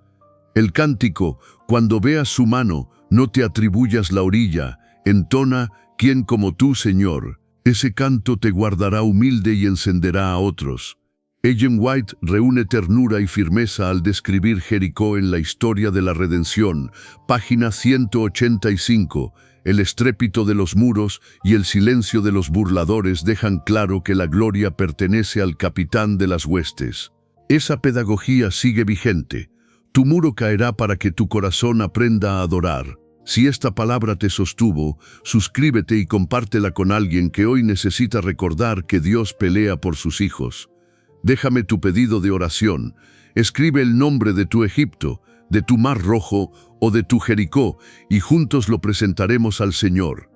[SPEAKER 1] El cántico, cuando veas su mano, no te atribuyas la orilla. Entona, ¿quién como tú, Señor? Ese canto te guardará humilde y encenderá a otros. Ellen White reúne ternura y firmeza al describir Jericó en La historia de la redención, página 185. el estrépito de los muros y el silencio de los burladores dejan claro que la gloria pertenece al capitán de las huestes. Esa pedagogía sigue vigente. Tu muro caerá para que tu corazón aprenda a adorar. Si esta palabra te sostuvo, suscríbete y compártela con alguien que hoy necesita recordar que Dios pelea por sus hijos. Déjame tu pedido de oración. Escribe el nombre de tu Egipto, de tu Mar Rojo o de tu Jericó, y juntos lo presentaremos al Señor.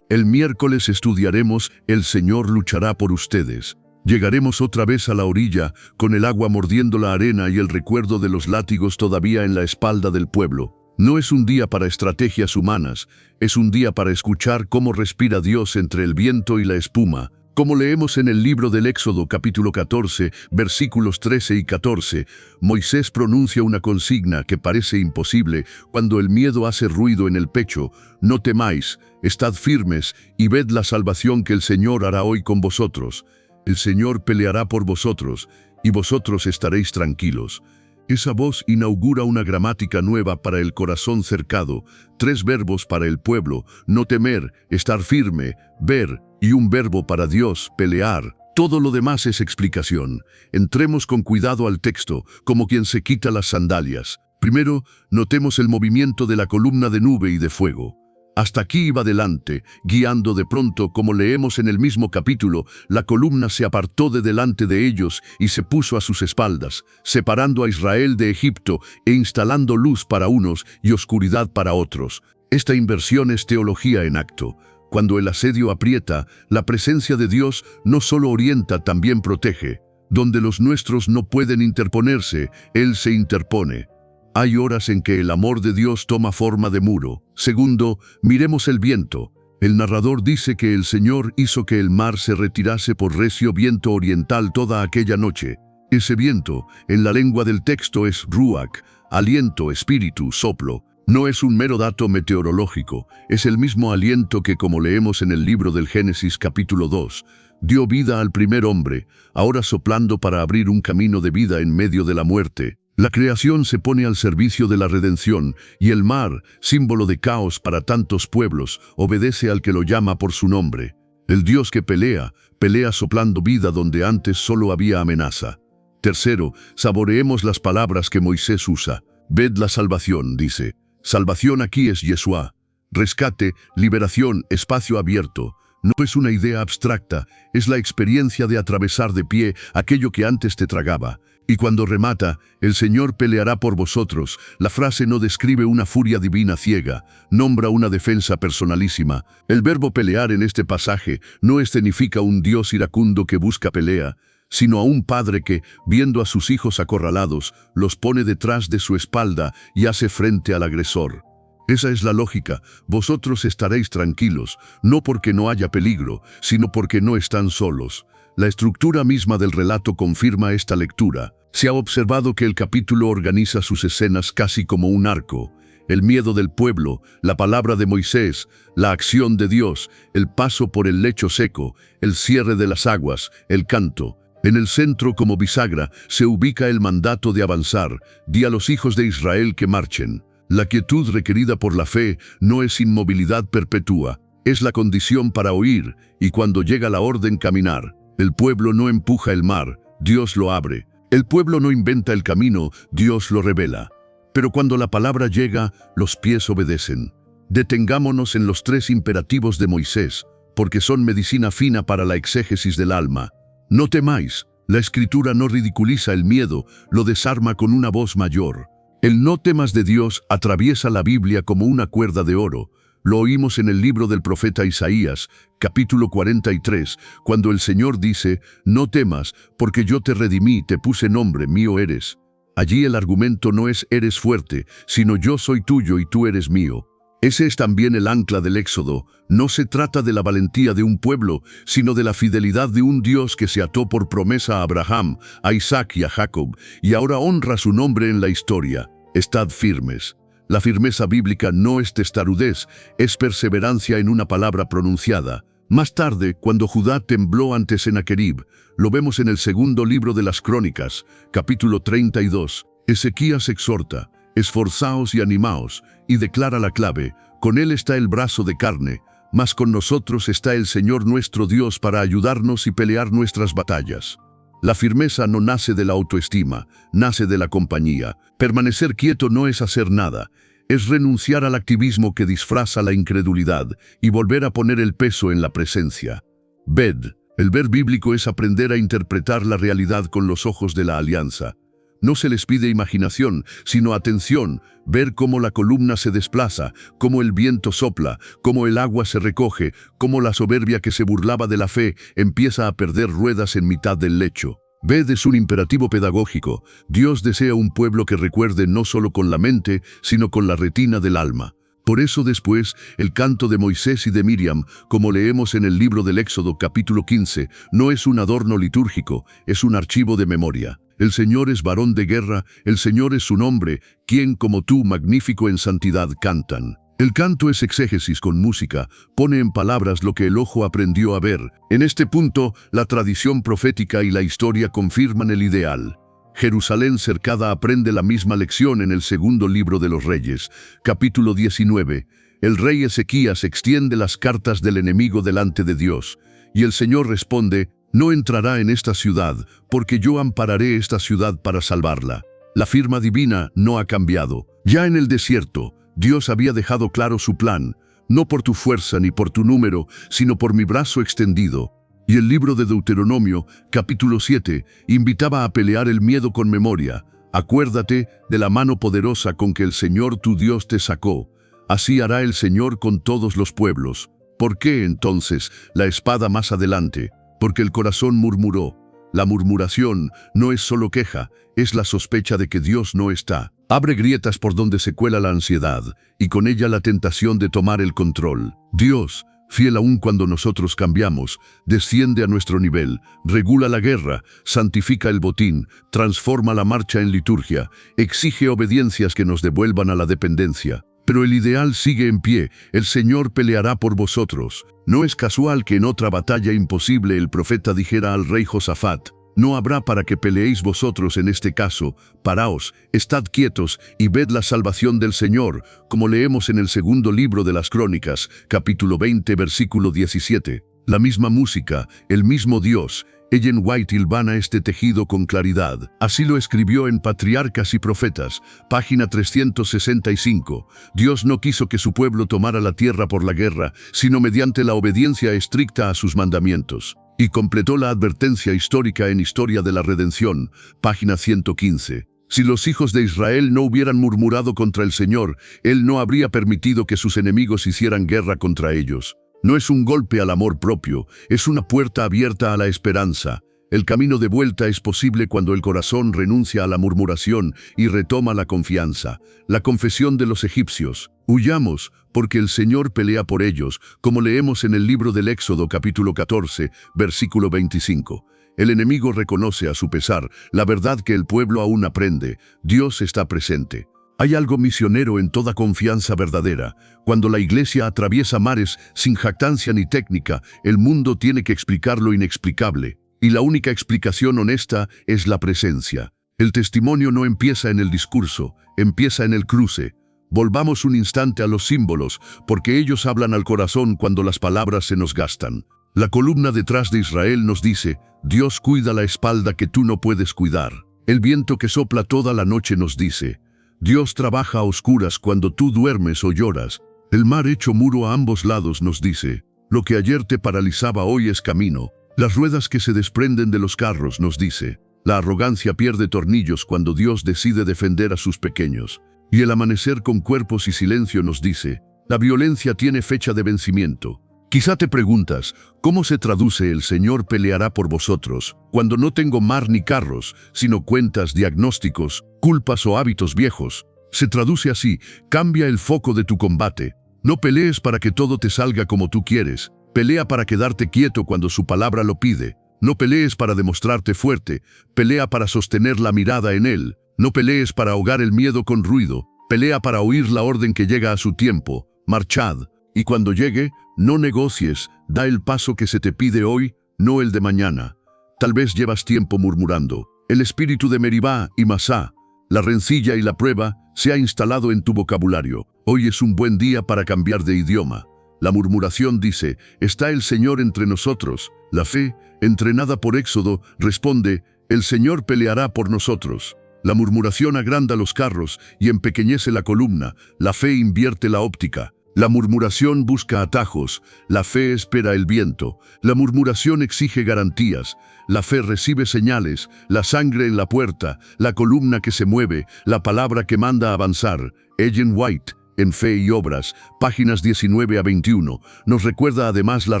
[SPEAKER 1] El miércoles estudiaremos El Señor luchará por ustedes. Llegaremos otra vez a la orilla, con el agua mordiendo la arena y el recuerdo de los látigos todavía en la espalda del pueblo. No es un día para estrategias humanas, es un día para escuchar cómo respira Dios entre el viento y la espuma. Como leemos en el libro del Éxodo capítulo 14, versículos 13 y 14, Moisés pronuncia una consigna que parece imposible cuando el miedo hace ruido en el pecho. No temáis, estad firmes y ved la salvación que el Señor hará hoy con vosotros. El Señor peleará por vosotros y vosotros estaréis tranquilos. Esa voz inaugura una gramática nueva para el corazón cercado, 3 verbos para el pueblo: no temer, estar firme, ver, y un verbo para Dios: pelear. Todo lo demás es explicación. Entremos con cuidado al texto, como quien se quita las sandalias. Primero, notemos el movimiento de la columna de nube y de fuego. Hasta aquí iba delante, guiando. De pronto, como leemos en el mismo capítulo, la columna se apartó de delante de ellos y se puso a sus espaldas, separando a Israel de Egipto e instalando luz para unos y oscuridad para otros. Esta inversión es teología en acto. Cuando el asedio aprieta, la presencia de Dios no solo orienta, también protege. Donde los nuestros no pueden interponerse, Él se interpone. Hay horas en que el amor de Dios toma forma de muro. Segundo, miremos el viento. El narrador dice que el Señor hizo que el mar se retirase por recio viento oriental toda aquella noche. Ese viento, en la lengua del texto, es ruach, aliento, espíritu, soplo. No es un mero dato meteorológico, es el mismo aliento que, como leemos en el libro del Génesis capítulo 2, dio vida al primer hombre, ahora soplando para abrir un camino de vida en medio de la muerte. La creación se pone al servicio de la redención, y el mar, símbolo de caos para tantos pueblos, obedece al que lo llama por su nombre. El Dios que pelea, pelea soplando vida donde antes solo había amenaza. Tercero, saboreemos las palabras que Moisés usa. Ved la salvación, dice. Salvación aquí es Yeshua. Rescate, liberación, espacio abierto. No es una idea abstracta, es la experiencia de atravesar de pie aquello que antes te tragaba. Y cuando remata, el Señor peleará por vosotros, la frase no describe una furia divina ciega, nombra una defensa personalísima. El verbo pelear en este pasaje no escenifica un Dios iracundo que busca pelea, sino a un padre que, viendo a sus hijos acorralados, los pone detrás de su espalda y hace frente al agresor. Esa es la lógica. Vosotros estaréis tranquilos, no porque no haya peligro, sino porque no están solos. La estructura misma del relato confirma esta lectura. Se ha observado que el capítulo organiza sus escenas casi como un arco. El miedo del pueblo, la palabra de Moisés, la acción de Dios, el paso por el lecho seco, el cierre de las aguas, el canto. En el centro, como bisagra, se ubica el mandato de avanzar. Di a los hijos de Israel que marchen. La quietud requerida por la fe no es inmovilidad perpetua, es la condición para oír, y cuando llega la orden, caminar. El pueblo no empuja el mar, Dios lo abre. El pueblo no inventa el camino, Dios lo revela. Pero cuando la palabra llega, los pies obedecen. Detengámonos en los 3 imperativos de Moisés, porque son medicina fina para la exégesis del alma. No temáis. La Escritura no ridiculiza el miedo, lo desarma con una voz mayor. El no temas de Dios atraviesa la Biblia como una cuerda de oro. Lo oímos en el libro del profeta Isaías, capítulo 43, cuando el Señor dice: no temas, porque yo te redimí, te puse nombre, mío eres. Allí el argumento no es eres fuerte, sino yo soy tuyo y tú eres mío. Ese es también el ancla del Éxodo. No se trata de la valentía de un pueblo, sino de la fidelidad de un Dios que se ató por promesa a Abraham, a Isaac y a Jacob, y ahora honra su nombre en la historia. Estad firmes. La firmeza bíblica no es testarudez, es perseverancia en una palabra pronunciada. Más tarde, cuando Judá tembló ante Sennacherib, lo vemos en el segundo libro de las Crónicas, capítulo 32, Ezequías exhorta: Esforzaos y animaos, y declara la clave, con él está el brazo de carne, mas con nosotros está el Señor nuestro Dios para ayudarnos y pelear nuestras batallas. La firmeza no nace de la autoestima, nace de la compañía. Permanecer quieto no es hacer nada, es renunciar al activismo que disfraza la incredulidad y volver a poner el peso en la presencia. Ved, el ver bíblico es aprender a interpretar la realidad con los ojos de la alianza. No se les pide imaginación, sino atención, ver cómo la columna se desplaza, cómo el viento sopla, cómo el agua se recoge, cómo la soberbia que se burlaba de la fe empieza a perder ruedas en mitad del lecho. Ved es un imperativo pedagógico. Dios desea un pueblo que recuerde no solo con la mente, sino con la retina del alma. Por eso después, el canto de Moisés y de Miriam, como leemos en el libro del Éxodo capítulo 15, no es un adorno litúrgico, es un archivo de memoria. El Señor es varón de guerra, el Señor es su nombre, quien como tú, magnífico en santidad, cantan. El canto es exégesis con música, pone en palabras lo que el ojo aprendió a ver. En este punto, la tradición profética y la historia confirman el ideal. Jerusalén cercada aprende la misma lección en el segundo libro de los Reyes, capítulo 19. El rey Ezequías extiende las cartas del enemigo delante de Dios, y el Señor responde: no entrará en esta ciudad, porque yo ampararé esta ciudad para salvarla. La firma divina no ha cambiado. Ya en el desierto, Dios había dejado claro su plan, no por tu fuerza ni por tu número, sino por mi brazo extendido. Y el libro de Deuteronomio, capítulo 7, invitaba a pelear el miedo con memoria. Acuérdate de la mano poderosa con que el Señor tu Dios te sacó. Así hará el Señor con todos los pueblos. ¿Por qué entonces la espada más adelante? Porque el corazón murmuró. La murmuración no es solo queja, es la sospecha de que Dios no está. Abre grietas por donde se cuela la ansiedad, y con ella la tentación de tomar el control. Dios, fiel aún cuando nosotros cambiamos, desciende a nuestro nivel, regula la guerra, santifica el botín, transforma la marcha en liturgia, exige obediencias que nos devuelvan a la dependencia. Pero el ideal sigue en pie, el Señor peleará por vosotros. No es casual que en otra batalla imposible el profeta dijera al rey Josafat: no habrá para que peleéis vosotros en este caso, paraos, estad quietos y ved la salvación del Señor, como leemos en el segundo libro de las Crónicas, capítulo 20, versículo 17. La misma música, el mismo Dios. Ellen White hilvana este tejido con claridad. Así lo escribió en Patriarcas y Profetas, página 365. Dios no quiso que su pueblo tomara la tierra por la guerra, sino mediante la obediencia estricta a sus mandamientos. Y completó la advertencia histórica en Historia de la Redención, página 115. Si los hijos de Israel no hubieran murmurado contra el Señor, Él no habría permitido que sus enemigos hicieran guerra contra ellos. No es un golpe al amor propio, es una puerta abierta a la esperanza. El camino de vuelta es posible cuando el corazón renuncia a la murmuración y retoma la confianza. La confesión de los egipcios. Huyamos, porque el Señor pelea por ellos, como leemos en el libro del Éxodo capítulo 14, versículo 25. El enemigo reconoce a su pesar la verdad que el pueblo aún aprende. Dios está presente. Hay algo misionero en toda confianza verdadera. Cuando la iglesia atraviesa mares sin jactancia ni técnica, el mundo tiene que explicar lo inexplicable. Y la única explicación honesta es la presencia. El testimonio no empieza en el discurso, empieza en el cruce. Volvamos un instante a los símbolos, porque ellos hablan al corazón cuando las palabras se nos gastan. La columna detrás de Israel nos dice: Dios cuida la espalda que tú no puedes cuidar. El viento que sopla toda la noche nos dice: Dios trabaja a oscuras cuando tú duermes o lloras. El mar hecho muro a ambos lados nos dice: lo que ayer te paralizaba hoy es camino. Las ruedas que se desprenden de los carros nos dice: la arrogancia pierde tornillos cuando Dios decide defender a sus pequeños. Y el amanecer con cuerpos y silencio nos dice: la violencia tiene fecha de vencimiento. Quizá te preguntas, ¿cómo se traduce el Señor peleará por vosotros cuando no tengo mar ni carros, sino cuentas, diagnósticos, culpas o hábitos viejos? Se traduce así: cambia el foco de tu combate. No pelees para que todo te salga como tú quieres. Pelea para quedarte quieto cuando su palabra lo pide. No pelees para demostrarte fuerte. Pelea para sostener la mirada en Él. No pelees para ahogar el miedo con ruido. Pelea para oír la orden que llega a su tiempo. Marchad. Y cuando llegue, no negocies, da el paso que se te pide hoy, no el de mañana. Tal vez llevas tiempo murmurando. El espíritu de Meribá y Masá La rencilla y la prueba se ha instalado en tu vocabulario. Hoy es un buen día para cambiar de idioma. La murmuración dice, está el Señor entre nosotros. La fe, entrenada por Éxodo, responde, el Señor peleará por nosotros. La murmuración agranda los carros y empequeñece la columna. La fe invierte la óptica. La murmuración busca atajos. La fe espera el viento. La murmuración exige garantías. La fe recibe señales. La sangre en la puerta. La columna que se mueve. La palabra que manda avanzar. Ellen White, en Fe y Obras, páginas 19 a 21, nos recuerda además la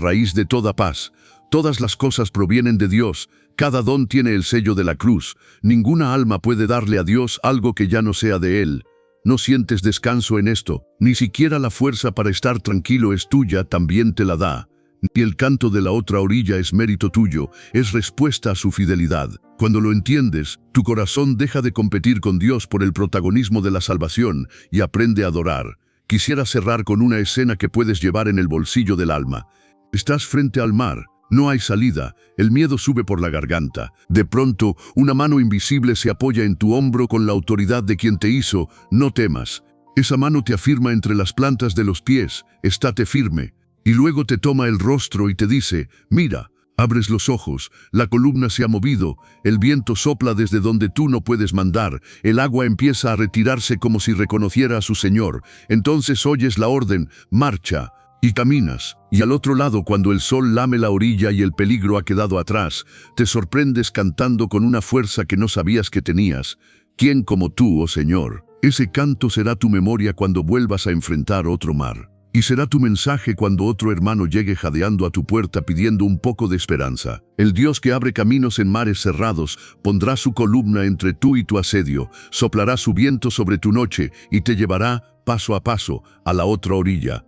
[SPEAKER 1] raíz de toda paz. Todas las cosas provienen de Dios. Cada don tiene el sello de la cruz. Ninguna alma puede darle a Dios algo que ya no sea de Él. No sientes descanso en esto. Ni siquiera la fuerza para estar tranquilo es tuya, también te la da. Ni el canto de la otra orilla es mérito tuyo, es respuesta a su fidelidad. Cuando lo entiendes, tu corazón deja de competir con Dios por el protagonismo de la salvación y aprende a adorar. Quisiera cerrar con una escena que puedes llevar en el bolsillo del alma. Estás frente al mar. No hay salida, el miedo sube por la garganta. De pronto, una mano invisible se apoya en tu hombro con la autoridad de quien te hizo. No temas. Esa mano te afirma entre las plantas de los pies, estate firme. Y luego te toma el rostro y te dice, mira, abres los ojos, la columna se ha movido, el viento sopla desde donde tú no puedes mandar, el agua empieza a retirarse como si reconociera a su Señor. Entonces oyes la orden, marcha. Y caminas, y al otro lado cuando el sol lame la orilla y el peligro ha quedado atrás, te sorprendes cantando con una fuerza que no sabías que tenías. ¿Quién como tú, oh Señor? Ese canto será tu memoria cuando vuelvas a enfrentar otro mar. Y será tu mensaje cuando otro hermano llegue jadeando a tu puerta pidiendo un poco de esperanza. El Dios que abre caminos en mares cerrados pondrá su columna entre tú y tu asedio, soplará su viento sobre tu noche y te llevará, paso a paso, a la otra orilla.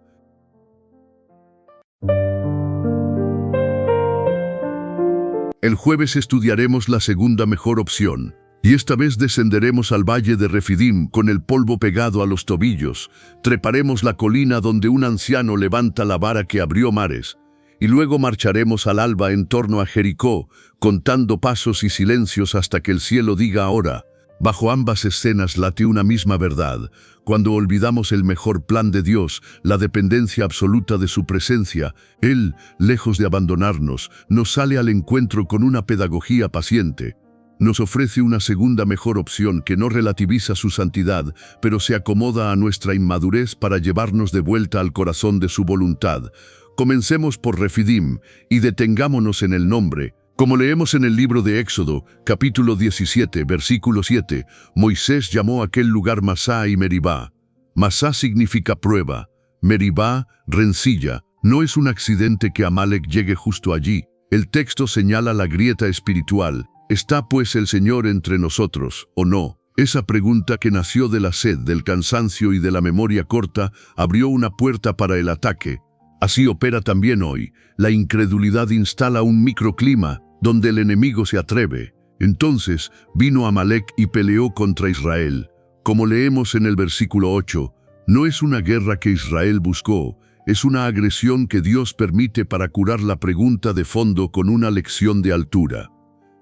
[SPEAKER 1] El jueves estudiaremos la segunda mejor opción, y esta vez descenderemos al valle de Refidim con el polvo pegado a los tobillos, treparemos la colina donde un anciano levanta la vara que abrió mares, y luego marcharemos al alba en torno a Jericó, contando pasos y silencios hasta que el cielo diga ahora. Bajo ambas escenas late una misma verdad. Cuando olvidamos el mejor plan de Dios, la dependencia absoluta de su presencia, Él, lejos de abandonarnos, nos sale al encuentro con una pedagogía paciente. Nos ofrece una segunda mejor opción que no relativiza su santidad, pero se acomoda a nuestra inmadurez para llevarnos de vuelta al corazón de su voluntad. Comencemos por Refidim y detengámonos en el nombre. Como leemos en el libro de Éxodo, capítulo 17, versículo 7, Moisés llamó a aquel lugar Masá y Meribá. Masá significa prueba, Meribá, rencilla. No es un accidente que Amalek llegue justo allí. El texto señala la grieta espiritual. ¿Está pues el Señor entre nosotros, o no? Esa pregunta que nació de la sed, del cansancio y de la memoria corta, abrió una puerta para el ataque. Así opera también hoy. La incredulidad instala un microclima donde el enemigo se atreve. Entonces vino Amalek y peleó contra Israel. Como leemos en el versículo 8, no es una guerra que Israel buscó, es una agresión que Dios permite para curar la pregunta de fondo con una lección de altura.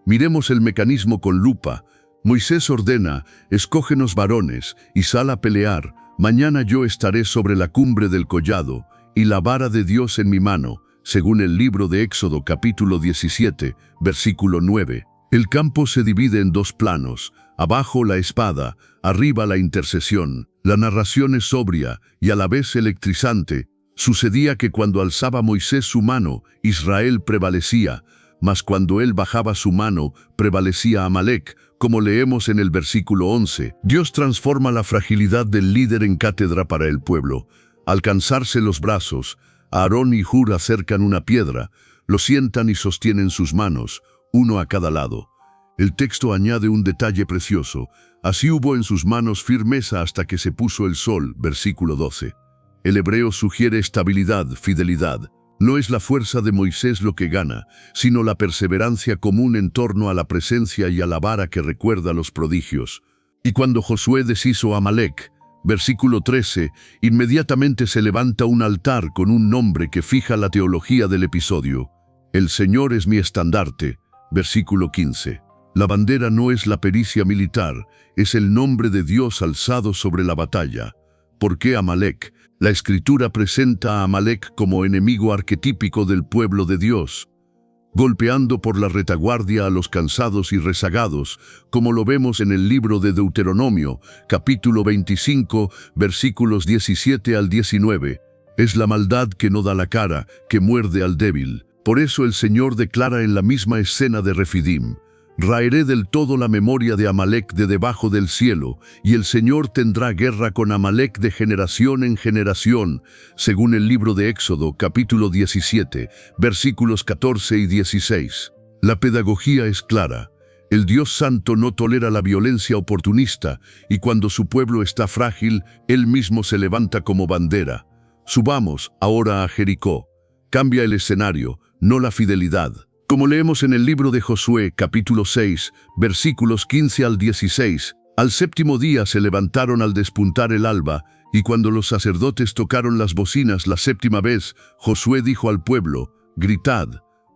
[SPEAKER 1] Miremos el mecanismo con lupa. Moisés ordena, escógenos varones y sal a pelear. Mañana yo estaré sobre la cumbre del collado y la vara de Dios en mi mano, según el libro de Éxodo capítulo 17, versículo 9. El campo se divide en dos planos, abajo la espada, arriba la intercesión. La narración es sobria y a la vez electrizante. Sucedía que cuando alzaba Moisés su mano, Israel prevalecía, mas cuando él bajaba su mano, prevalecía Amalek, como leemos en el versículo 11. Dios transforma la fragilidad del líder en cátedra para el pueblo. Al cansarse los brazos, Aarón y Hur acercan una piedra, lo sientan y sostienen sus manos, uno a cada lado. El texto añade un detalle precioso. Así hubo en sus manos firmeza hasta que se puso el sol, versículo 12. El hebreo sugiere estabilidad, fidelidad. No es la fuerza de Moisés lo que gana, sino la perseverancia común en torno a la presencia y a la vara que recuerda los prodigios. Y cuando Josué deshizo a Amalek, versículo 13, inmediatamente se levanta un altar con un nombre que fija la teología del episodio. El Señor es mi estandarte, versículo 15. La bandera no es la pericia militar, es el nombre de Dios alzado sobre la batalla. ¿Por qué Amalek? La Escritura presenta a Amalek como enemigo arquetípico del pueblo de Dios, golpeando por la retaguardia a los cansados y rezagados, como lo vemos en el libro de Deuteronomio, capítulo 25, versículos 17 al 19. Es la maldad que no da la cara, que muerde al débil. Por eso el Señor declara en la misma escena de Refidim: raeré del todo la memoria de Amalek de debajo del cielo, y el Señor tendrá guerra con Amalek de generación en generación, según el libro de Éxodo, capítulo 17, versículos 14 y 16. La pedagogía es clara. El Dios Santo no tolera la violencia oportunista, y cuando su pueblo está frágil, Él mismo se levanta como bandera. Subamos ahora a Jericó. Cambia el escenario, no la fidelidad. Como leemos en el libro de Josué, capítulo 6, versículos 15 al 16, al séptimo día se levantaron al despuntar el alba, y cuando los sacerdotes tocaron las bocinas la séptima vez, Josué dijo al pueblo: gritad,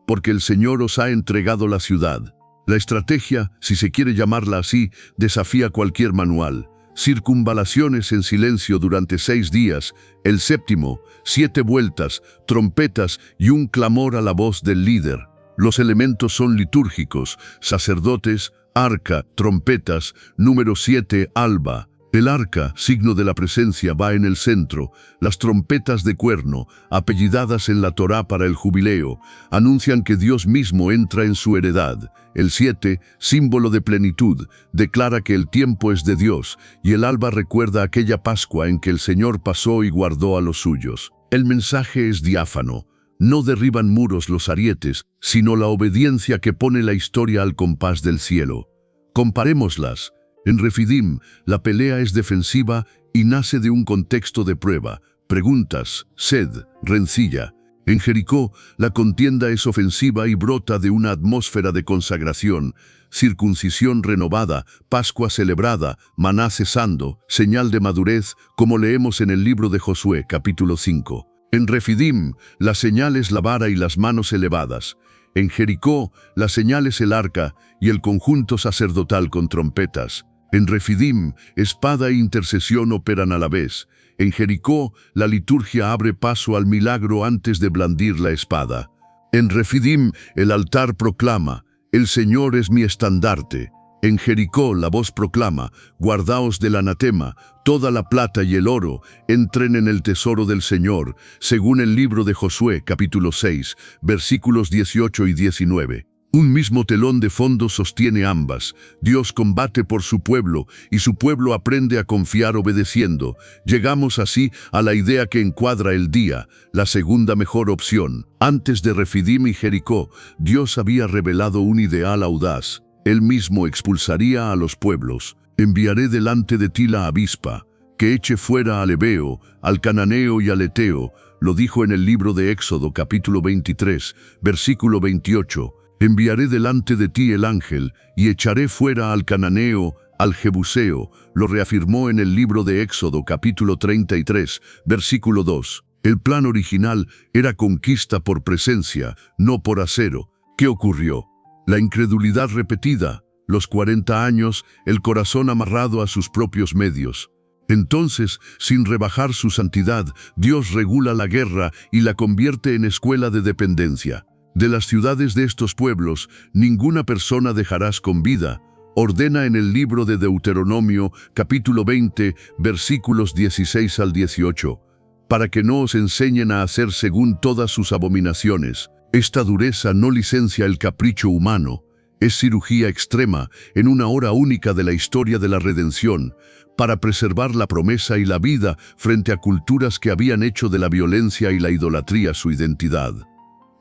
[SPEAKER 1] porque el Señor os ha entregado la ciudad. La estrategia, si se quiere llamarla así, desafía cualquier manual. Circunvalaciones en silencio durante 6 días, el séptimo, 7 vueltas, trompetas y un clamor a la voz del líder. Los elementos son litúrgicos: sacerdotes, arca, trompetas, número 7, alba. El arca, signo de la presencia, va en el centro. Las trompetas de cuerno, apellidadas en la Torá para el jubileo, anuncian que Dios mismo entra en su heredad. El 7, símbolo de plenitud, declara que el tiempo es de Dios, y el alba recuerda aquella Pascua en que el Señor pasó y guardó a los suyos. El mensaje es diáfano. No derriban muros los arietes, sino la obediencia que pone la historia al compás del cielo. Comparémoslas. En Refidim, la pelea es defensiva y nace de un contexto de prueba, preguntas, sed, rencilla. En Jericó, la contienda es ofensiva y brota de una atmósfera de consagración, circuncisión renovada, Pascua celebrada, maná cesando, señal de madurez, como leemos en el libro de Josué, capítulo 5. En Refidim, la señal es la vara y las manos elevadas. En Jericó, la señal es el arca y el conjunto sacerdotal con trompetas. En Refidim, espada e intercesión operan a la vez. En Jericó, la liturgia abre paso al milagro antes de blandir la espada. En Refidim, el altar proclama: el Señor es mi estandarte. En Jericó, la voz proclama: guardaos del anatema, toda la plata y el oro, entren en el tesoro del Señor, según el libro de Josué, capítulo 6, versículos 18 y 19. Un mismo telón de fondo sostiene ambas. Dios combate por su pueblo, y su pueblo aprende a confiar obedeciendo. Llegamos así a la idea que encuadra el día, la segunda mejor opción. Antes de Refidim y Jericó, Dios había revelado un ideal audaz. Él mismo expulsaría a los pueblos. Enviaré delante de ti la avispa, que eche fuera al hebeo, al cananeo y al eteo. Lo dijo en el libro de Éxodo, capítulo 23, versículo 28. Enviaré delante de ti el ángel, y echaré fuera al cananeo, al jebuseo. Lo reafirmó en el libro de Éxodo, capítulo 33, versículo 2. El plan original era conquista por presencia, no por acero. ¿Qué ocurrió? La incredulidad repetida, los 40 años, el corazón amarrado a sus propios medios. Entonces, sin rebajar su santidad, Dios regula la guerra y la convierte en escuela de dependencia. De las ciudades de estos pueblos, ninguna persona dejarás con vida. Ordena en el libro de Deuteronomio, capítulo 20, versículos 16 al 18, para que no os enseñen a hacer según todas sus abominaciones. Esta dureza no licencia el capricho humano, es cirugía extrema en una hora única de la historia de la redención, para preservar la promesa y la vida frente a culturas que habían hecho de la violencia y la idolatría su identidad.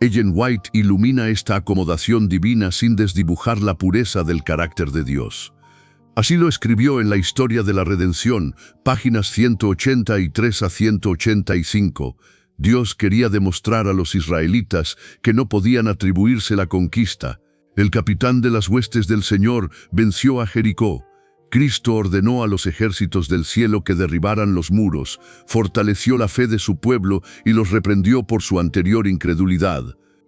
[SPEAKER 1] Ellen White ilumina esta acomodación divina sin desdibujar la pureza del carácter de Dios. Así lo escribió en la Historia de la Redención, páginas 183 a 185. Dios quería demostrar a los israelitas que no podían atribuirse la conquista. El capitán de las huestes del Señor venció a Jericó. Cristo ordenó a los ejércitos del cielo que derribaran los muros, fortaleció la fe de su pueblo y los reprendió por su anterior incredulidad.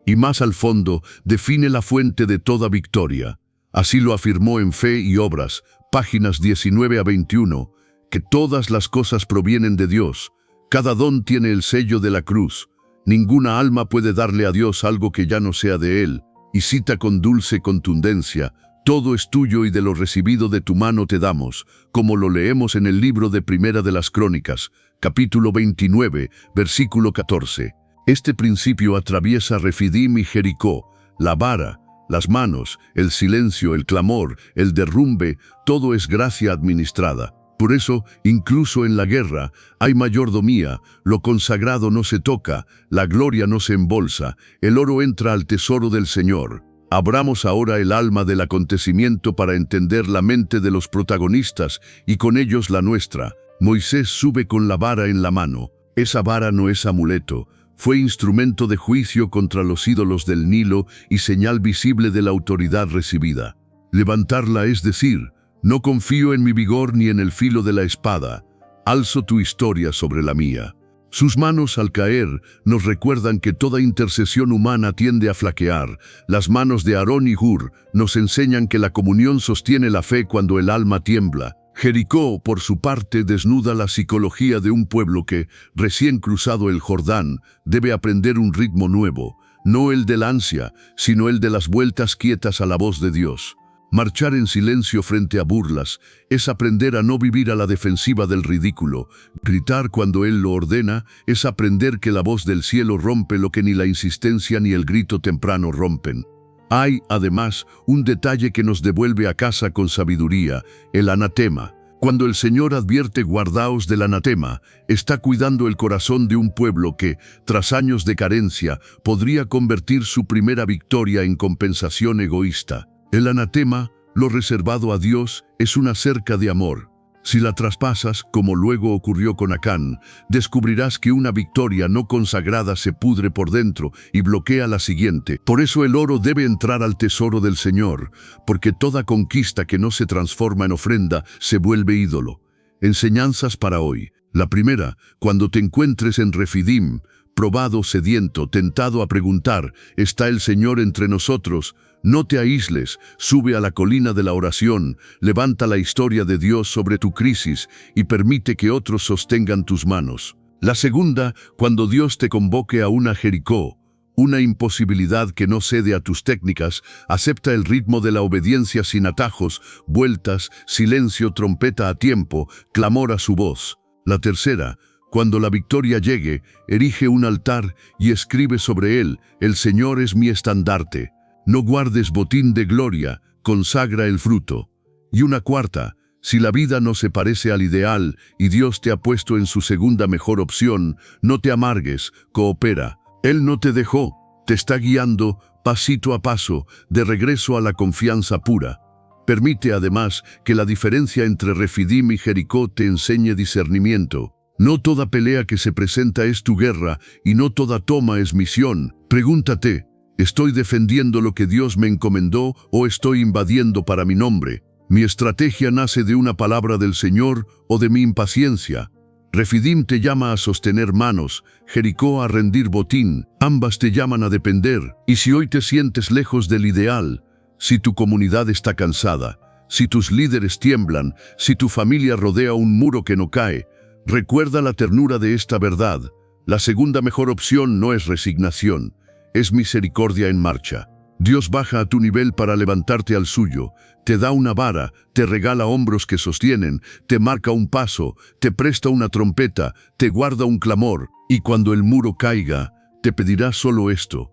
[SPEAKER 1] Y más al fondo, define la fuente de toda victoria. Así lo afirmó en Fe y Obras, páginas 19 a 21, que todas las cosas provienen de Dios. Cada don tiene el sello de la cruz. Ninguna alma puede darle a Dios algo que ya no sea de Él. Y cita con dulce contundencia: todo es tuyo y de lo recibido de tu mano te damos, como lo leemos en el libro de Primera de las Crónicas, capítulo 29, versículo 14. Este principio atraviesa Refidim y Jericó, la vara, las manos, el silencio, el clamor, el derrumbe, todo es gracia administrada. Por eso, incluso en la guerra, hay mayordomía, lo consagrado no se toca, la gloria no se embolsa, el oro entra al tesoro del Señor. Abramos ahora el alma del acontecimiento para entender la mente de los protagonistas y con ellos la nuestra. Moisés sube con la vara en la mano. Esa vara no es amuleto. Fue instrumento de juicio contra los ídolos del Nilo y señal visible de la autoridad recibida. Levantarla es decir: no confío en mi vigor ni en el filo de la espada. Alzo tu historia sobre la mía. Sus manos al caer nos recuerdan que toda intercesión humana tiende a flaquear. Las manos de Aarón y Hur nos enseñan que la comunión sostiene la fe cuando el alma tiembla. Jericó, por su parte, desnuda la psicología de un pueblo que, recién cruzado el Jordán, debe aprender un ritmo nuevo, no el del ansia, sino el de las vueltas quietas a la voz de Dios. Marchar en silencio frente a burlas es aprender a no vivir a la defensiva del ridículo. Gritar cuando Él lo ordena es aprender que la voz del cielo rompe lo que ni la insistencia ni el grito temprano rompen. Hay, además, un detalle que nos devuelve a casa con sabiduría: el anatema. Cuando el Señor advierte guardaos del anatema, está cuidando el corazón de un pueblo que, tras años de carencia, podría convertir su primera victoria en compensación egoísta. El anatema, lo reservado a Dios, es una cerca de amor. Si la traspasas, como luego ocurrió con Acán, descubrirás que una victoria no consagrada se pudre por dentro y bloquea la siguiente. Por eso el oro debe entrar al tesoro del Señor, porque toda conquista que no se transforma en ofrenda se vuelve ídolo. Enseñanzas para hoy. La primera: cuando te encuentres en Refidim, probado, sediento, tentado a preguntar: ¿está el Señor entre nosotros?, no te aísles, sube a la colina de la oración, levanta la historia de Dios sobre tu crisis y permite que otros sostengan tus manos. La segunda: cuando Dios te convoque a una Jericó, una imposibilidad que no cede a tus técnicas, acepta el ritmo de la obediencia sin atajos, vueltas, silencio, trompeta a tiempo, clamor a su voz. La tercera: cuando la victoria llegue, erige un altar y escribe sobre él: el Señor es mi estandarte. No guardes botín de gloria, consagra el fruto. Y una cuarta: si la vida no se parece al ideal y Dios te ha puesto en su segunda mejor opción, no te amargues, coopera. Él no te dejó, te está guiando, pasito a paso, de regreso a la confianza pura. Permite además que la diferencia entre Refidim y Jericó te enseñe discernimiento. No toda pelea que se presenta es tu guerra y no toda toma es misión. Pregúntate: ¿estoy defendiendo lo que Dios me encomendó o estoy invadiendo para mi nombre? ¿Mi estrategia nace de una palabra del Señor o de mi impaciencia? Refidim te llama a sostener manos, Jericó a rendir botín. Ambas te llaman a depender. Y si hoy te sientes lejos del ideal, si tu comunidad está cansada, si tus líderes tiemblan, si tu familia rodea un muro que no cae, recuerda la ternura de esta verdad. La segunda mejor opción no es resignación, es misericordia en marcha. Dios baja a tu nivel para levantarte al suyo, te da una vara, te regala hombros que sostienen, te marca un paso, te presta una trompeta, te guarda un clamor, y cuando el muro caiga, te pedirá solo esto: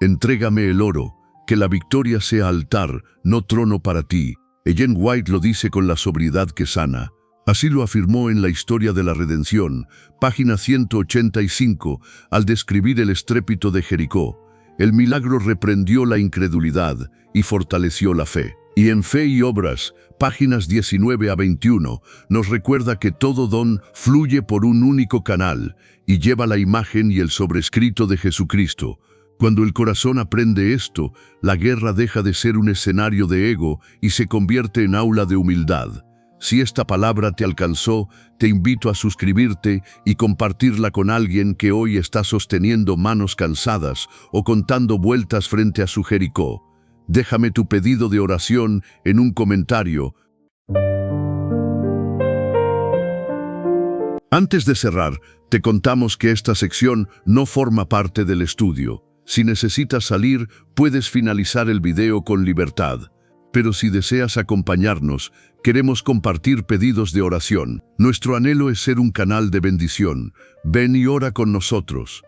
[SPEAKER 1] entrégame el oro, que la victoria sea altar, no trono para ti. Ellen White lo dice con la sobriedad que sana. Así lo afirmó en La historia de la redención, página 185, al describir el estrépito de Jericó. El milagro reprendió la incredulidad y fortaleció la fe. Y en Fe y Obras, páginas 19 a 21, nos recuerda que todo don fluye por un único canal y lleva la imagen y el sobrescrito de Jesucristo. Cuando el corazón aprende esto, la guerra deja de ser un escenario de ego y se convierte en aula de humildad. Si esta palabra te alcanzó, te invito a suscribirte y compartirla con alguien que hoy está sosteniendo manos cansadas o contando vueltas frente a su Jericó. Déjame tu pedido de oración en un comentario. Antes de cerrar, te contamos que esta sección no forma parte del estudio. Si necesitas salir, puedes finalizar el video con libertad. Pero si deseas acompañarnos, queremos compartir pedidos de oración. Nuestro anhelo es ser un canal de bendición. Ven y ora con nosotros.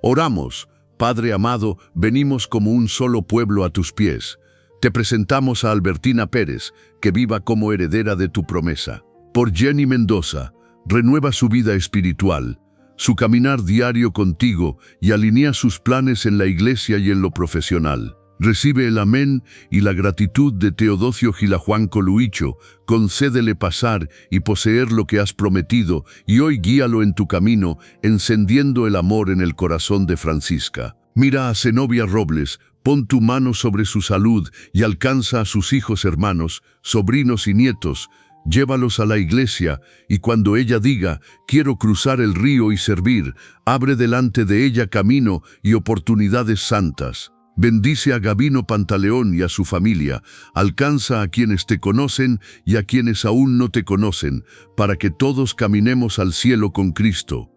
[SPEAKER 1] Oramos. Padre amado, venimos como un solo pueblo a tus pies. Te presentamos a Albertina Pérez, que viva como heredera de tu promesa. Por Jenny Mendoza, renueva su vida espiritual, su caminar diario contigo y alinea sus planes en la iglesia y en lo profesional. Recibe el amén y la gratitud de Teodosio Gilajuan Coluicho. Concédele pasar y poseer lo que has prometido, y hoy guíalo en tu camino, encendiendo el amor en el corazón de Francisca. Mira a Zenobia Robles, pon tu mano sobre su salud y alcanza a sus hijos hermanos, sobrinos y nietos. Llévalos a la iglesia, y cuando ella diga, quiero cruzar el río y servir, abre delante de ella camino y oportunidades santas. Bendice a Gabino Pantaleón y a su familia, alcanza a quienes te conocen y a quienes aún no te conocen, para que todos caminemos al cielo con Cristo.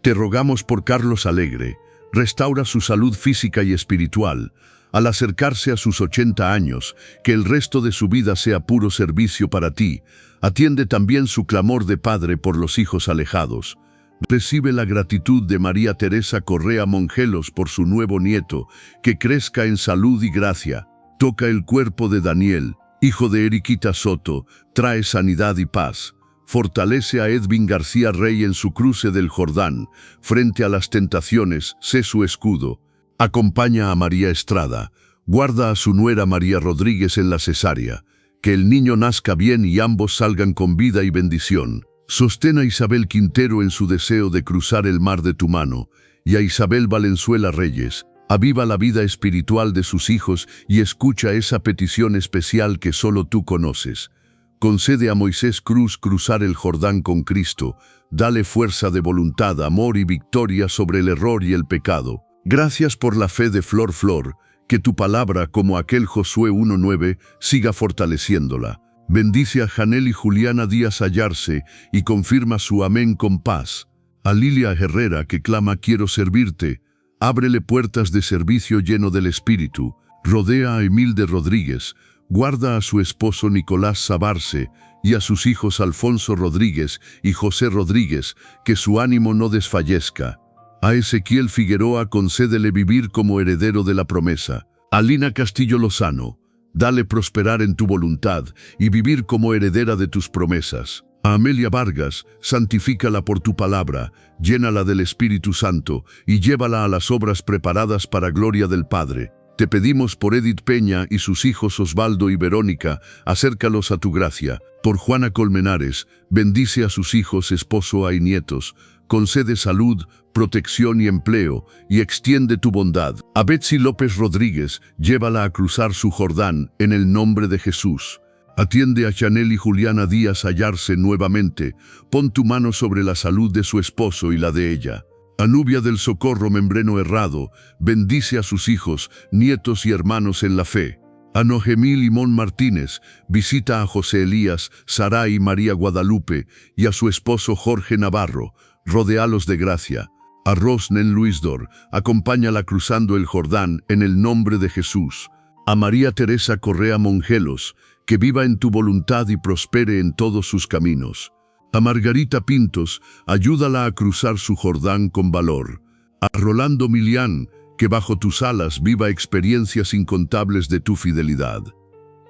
[SPEAKER 1] Te rogamos por Carlos Alegre, restaura su salud física y espiritual. Al acercarse a sus 80 años, que el resto de su vida sea puro servicio para ti. Atiende también su clamor de padre por los hijos alejados. Recibe la gratitud de María Teresa Correa Mongelos por su nuevo nieto, que crezca en salud y gracia. Toca el cuerpo de Daniel, hijo de Eriquita Soto, trae sanidad y paz. Fortalece a Edwin García Rey en su cruce del Jordán, frente a las tentaciones, sé su escudo. Acompaña a María Estrada, guarda a su nuera María Rodríguez en la cesárea, que el niño nazca bien y ambos salgan con vida y bendición. Sostén a Isabel Quintero en su deseo de cruzar el mar de tu mano, y a Isabel Valenzuela Reyes. Aviva la vida espiritual de sus hijos y escucha esa petición especial que solo tú conoces. Concede a Moisés Cruz cruzar el Jordán con Cristo. Dale fuerza de voluntad, amor y victoria sobre el error y el pecado. Gracias por la fe de Flor Flor, que tu palabra, como aquel Josué 1:9, siga fortaleciéndola. Bendice a Janel y Juliana Díaz Ayarse y confirma su amén con paz. A Lilia Herrera, que clama quiero servirte, ábrele puertas de servicio lleno del Espíritu. Rodea a Emilde Rodríguez, guarda a su esposo Nicolás Sabarce y a sus hijos Alfonso Rodríguez y José Rodríguez, que su ánimo no desfallezca. A Ezequiel Figueroa concédele vivir como heredero de la promesa. A Lina Castillo Lozano, dale prosperar en tu voluntad y vivir como heredera de tus promesas. A Amelia Vargas, santifícala por tu palabra, llénala del Espíritu Santo y llévala a las obras preparadas para gloria del Padre. Te pedimos por Edith Peña y sus hijos Osvaldo y Verónica, acércalos a tu gracia. Por Juana Colmenares, bendice a sus hijos, esposo y nietos. Concede salud, protección y empleo, y extiende tu bondad. A Betsy López Rodríguez, llévala a cruzar su Jordán, en el nombre de Jesús. Atiende a Chanel y Juliana Díaz Ayarse nuevamente. Pon tu mano sobre la salud de su esposo y la de ella. A Nubia del Socorro Membreno Herrado, bendice a sus hijos, nietos y hermanos en la fe. A Nogemí Limón Martínez, visita a José Elías, Saray María Guadalupe y a su esposo Jorge Navarro, rodéalos de gracia. A Rosnen Luisdor, acompáñala cruzando el Jordán en el nombre de Jesús. A María Teresa Correa Mongelos, que viva en tu voluntad y prospere en todos sus caminos. A Margarita Pintos, ayúdala a cruzar su Jordán con valor. A Rolando Milián, que bajo tus alas viva experiencias incontables de tu fidelidad.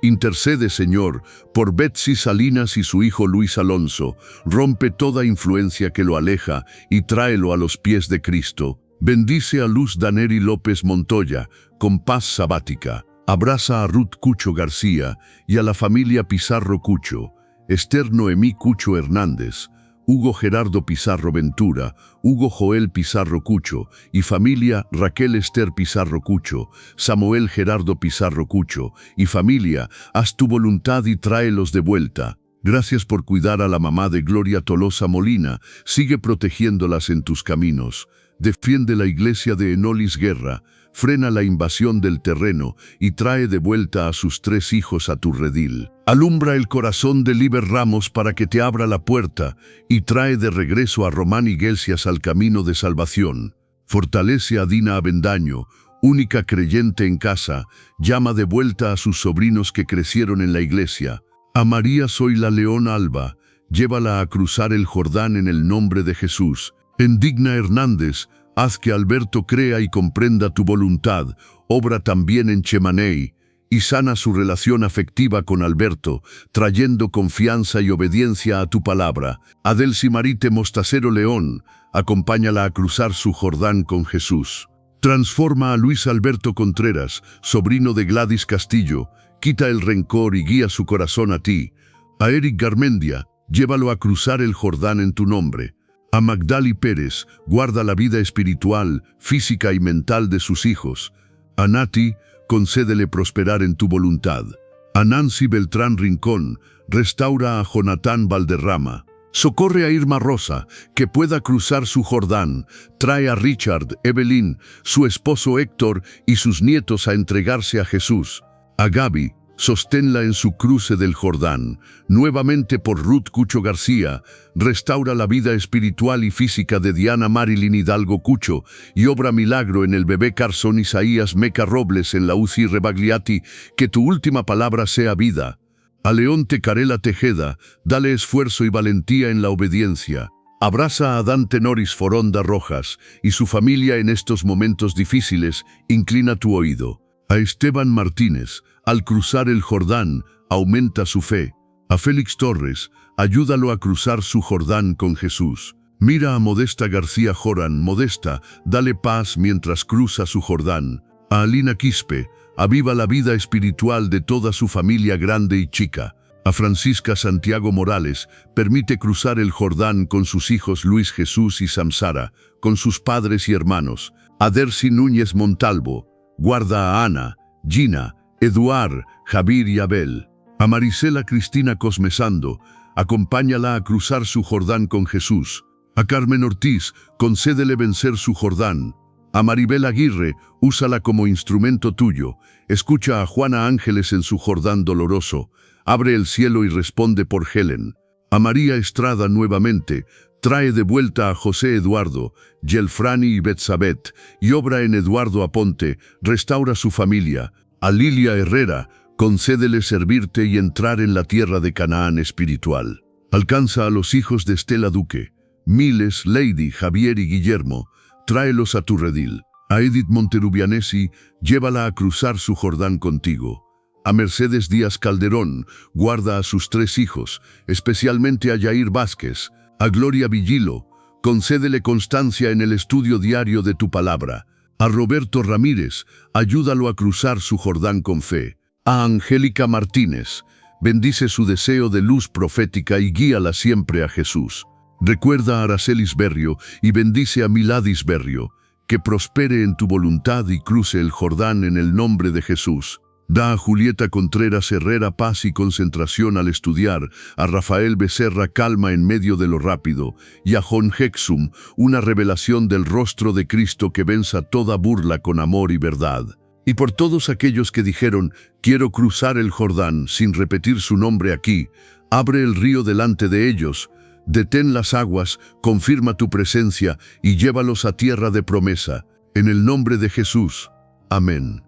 [SPEAKER 1] Intercede, Señor, por Betsy Salinas y su hijo Luis Alonso. Rompe toda influencia que lo aleja y tráelo a los pies de Cristo. Bendice a Luz Daneri López Montoya con paz sabática. Abraza a Ruth Cucho García y a la familia Pizarro Cucho. Esther Noemí Cucho Hernández, Hugo Gerardo Pizarro Ventura, Hugo Joel Pizarro Cucho y familia Raquel Esther Pizarro Cucho, Samuel Gerardo Pizarro Cucho y familia, haz tu voluntad y tráelos de vuelta. Gracias por cuidar a la mamá de Gloria Tolosa Molina, sigue protegiéndolas en tus caminos. defiende la iglesia de Enolis Guerra, frena la invasión del terreno y trae de vuelta a sus 3 hijos a tu redil. Alumbra el corazón de Liber Ramos para que te abra la puerta y trae de regreso a Román Iglesias al camino de salvación. Fortalece a Dina Avendaño, única creyente en casa, llama de vuelta a sus sobrinos que crecieron en la iglesia. A María Zoila León Alba, llévala a cruzar el Jordán en el nombre de Jesús. Endigna Hernández, haz que Alberto crea y comprenda tu voluntad, obra también en Chemaney, y sana su relación afectiva con Alberto, trayendo confianza y obediencia a tu palabra. Adelcy Marite Mostacero León, acompáñala a cruzar su Jordán con Jesús. Transforma a Luis Alberto Contreras, sobrino de Gladys Castillo, quita el rencor y guía su corazón a ti. A Eric Garmendia, llévalo a cruzar el Jordán en tu nombre. A Magdali Pérez, guarda la vida espiritual, física y mental de sus hijos. A Nati, concédele prosperar en tu voluntad. A Nancy Beltrán Rincón, restaura a Jonatán Valderrama. Socorre a Irma Rosa, que pueda cruzar su Jordán. Trae a Richard, Evelyn, su esposo Héctor y sus nietos a entregarse a Jesús. A Gaby, sosténla en su cruce del Jordán. Nuevamente por Ruth Cucho García, restaura la vida espiritual y física de Diana Marilyn Hidalgo Cucho y obra milagro en el bebé Carson Isaías Meca Robles en la UCI Rebagliati, que tu última palabra sea vida. A Leonte Carela Tejeda, dale esfuerzo y valentía en la obediencia. Abraza a Dante Noris Foronda Rojas y su familia en estos momentos difíciles, inclina tu oído. A Esteban Martínez, al cruzar el Jordán, aumenta su fe. A Félix Torres, ayúdalo a cruzar su Jordán con Jesús. Mira a Modesta García Joran, Modesta, dale paz mientras cruza su Jordán. A Alina Quispe, aviva la vida espiritual de toda su familia grande y chica. A Francisca Santiago Morales, permite cruzar el Jordán con sus hijos Luis Jesús y Samsara, con sus padres y hermanos. A Dercy Núñez Montalvo, guarda a Ana, Gina, Eduard, Javier y Abel. A Marisela Cristina Cosmesando, acompáñala a cruzar su Jordán con Jesús. A Carmen Ortiz, concédele vencer su Jordán. A Maribel Aguirre, úsala como instrumento tuyo. Escucha a Juana Ángeles en su Jordán doloroso. Abre el cielo y responde por Helen. A María Estrada nuevamente, trae de vuelta a José Eduardo, Gelfrani y Betsabet, y obra en Eduardo Aponte, restaura su familia. A Lilia Herrera, concédele servirte y entrar en la tierra de Canaán espiritual. Alcanza a los hijos de Estela Duque, Miles, Lady, Javier y Guillermo, tráelos a tu redil. A Edith Monterubianesi, llévala a cruzar su Jordán contigo. A Mercedes Díaz Calderón, guarda a sus 3 hijos, especialmente a Yair Vázquez. A Gloria Villilo, concédele constancia en el estudio diario de tu palabra. A Roberto Ramírez, ayúdalo a cruzar su Jordán con fe. A Angélica Martínez, bendice su deseo de luz profética y guíala siempre a Jesús. Recuerda a Aracelis Berrio y bendice a Miladis Berrio, que prospere en tu voluntad y cruce el Jordán en el nombre de Jesús. Da a Julieta Contreras Herrera paz y concentración al estudiar, a Rafael Becerra calma en medio de lo rápido, y a Jon Hexum una revelación del rostro de Cristo que venza toda burla con amor y verdad. Y por todos aquellos que dijeron, quiero cruzar el Jordán, sin repetir su nombre aquí, abre el río delante de ellos, detén las aguas, confirma tu presencia y llévalos a tierra de promesa. En el nombre de Jesús. Amén.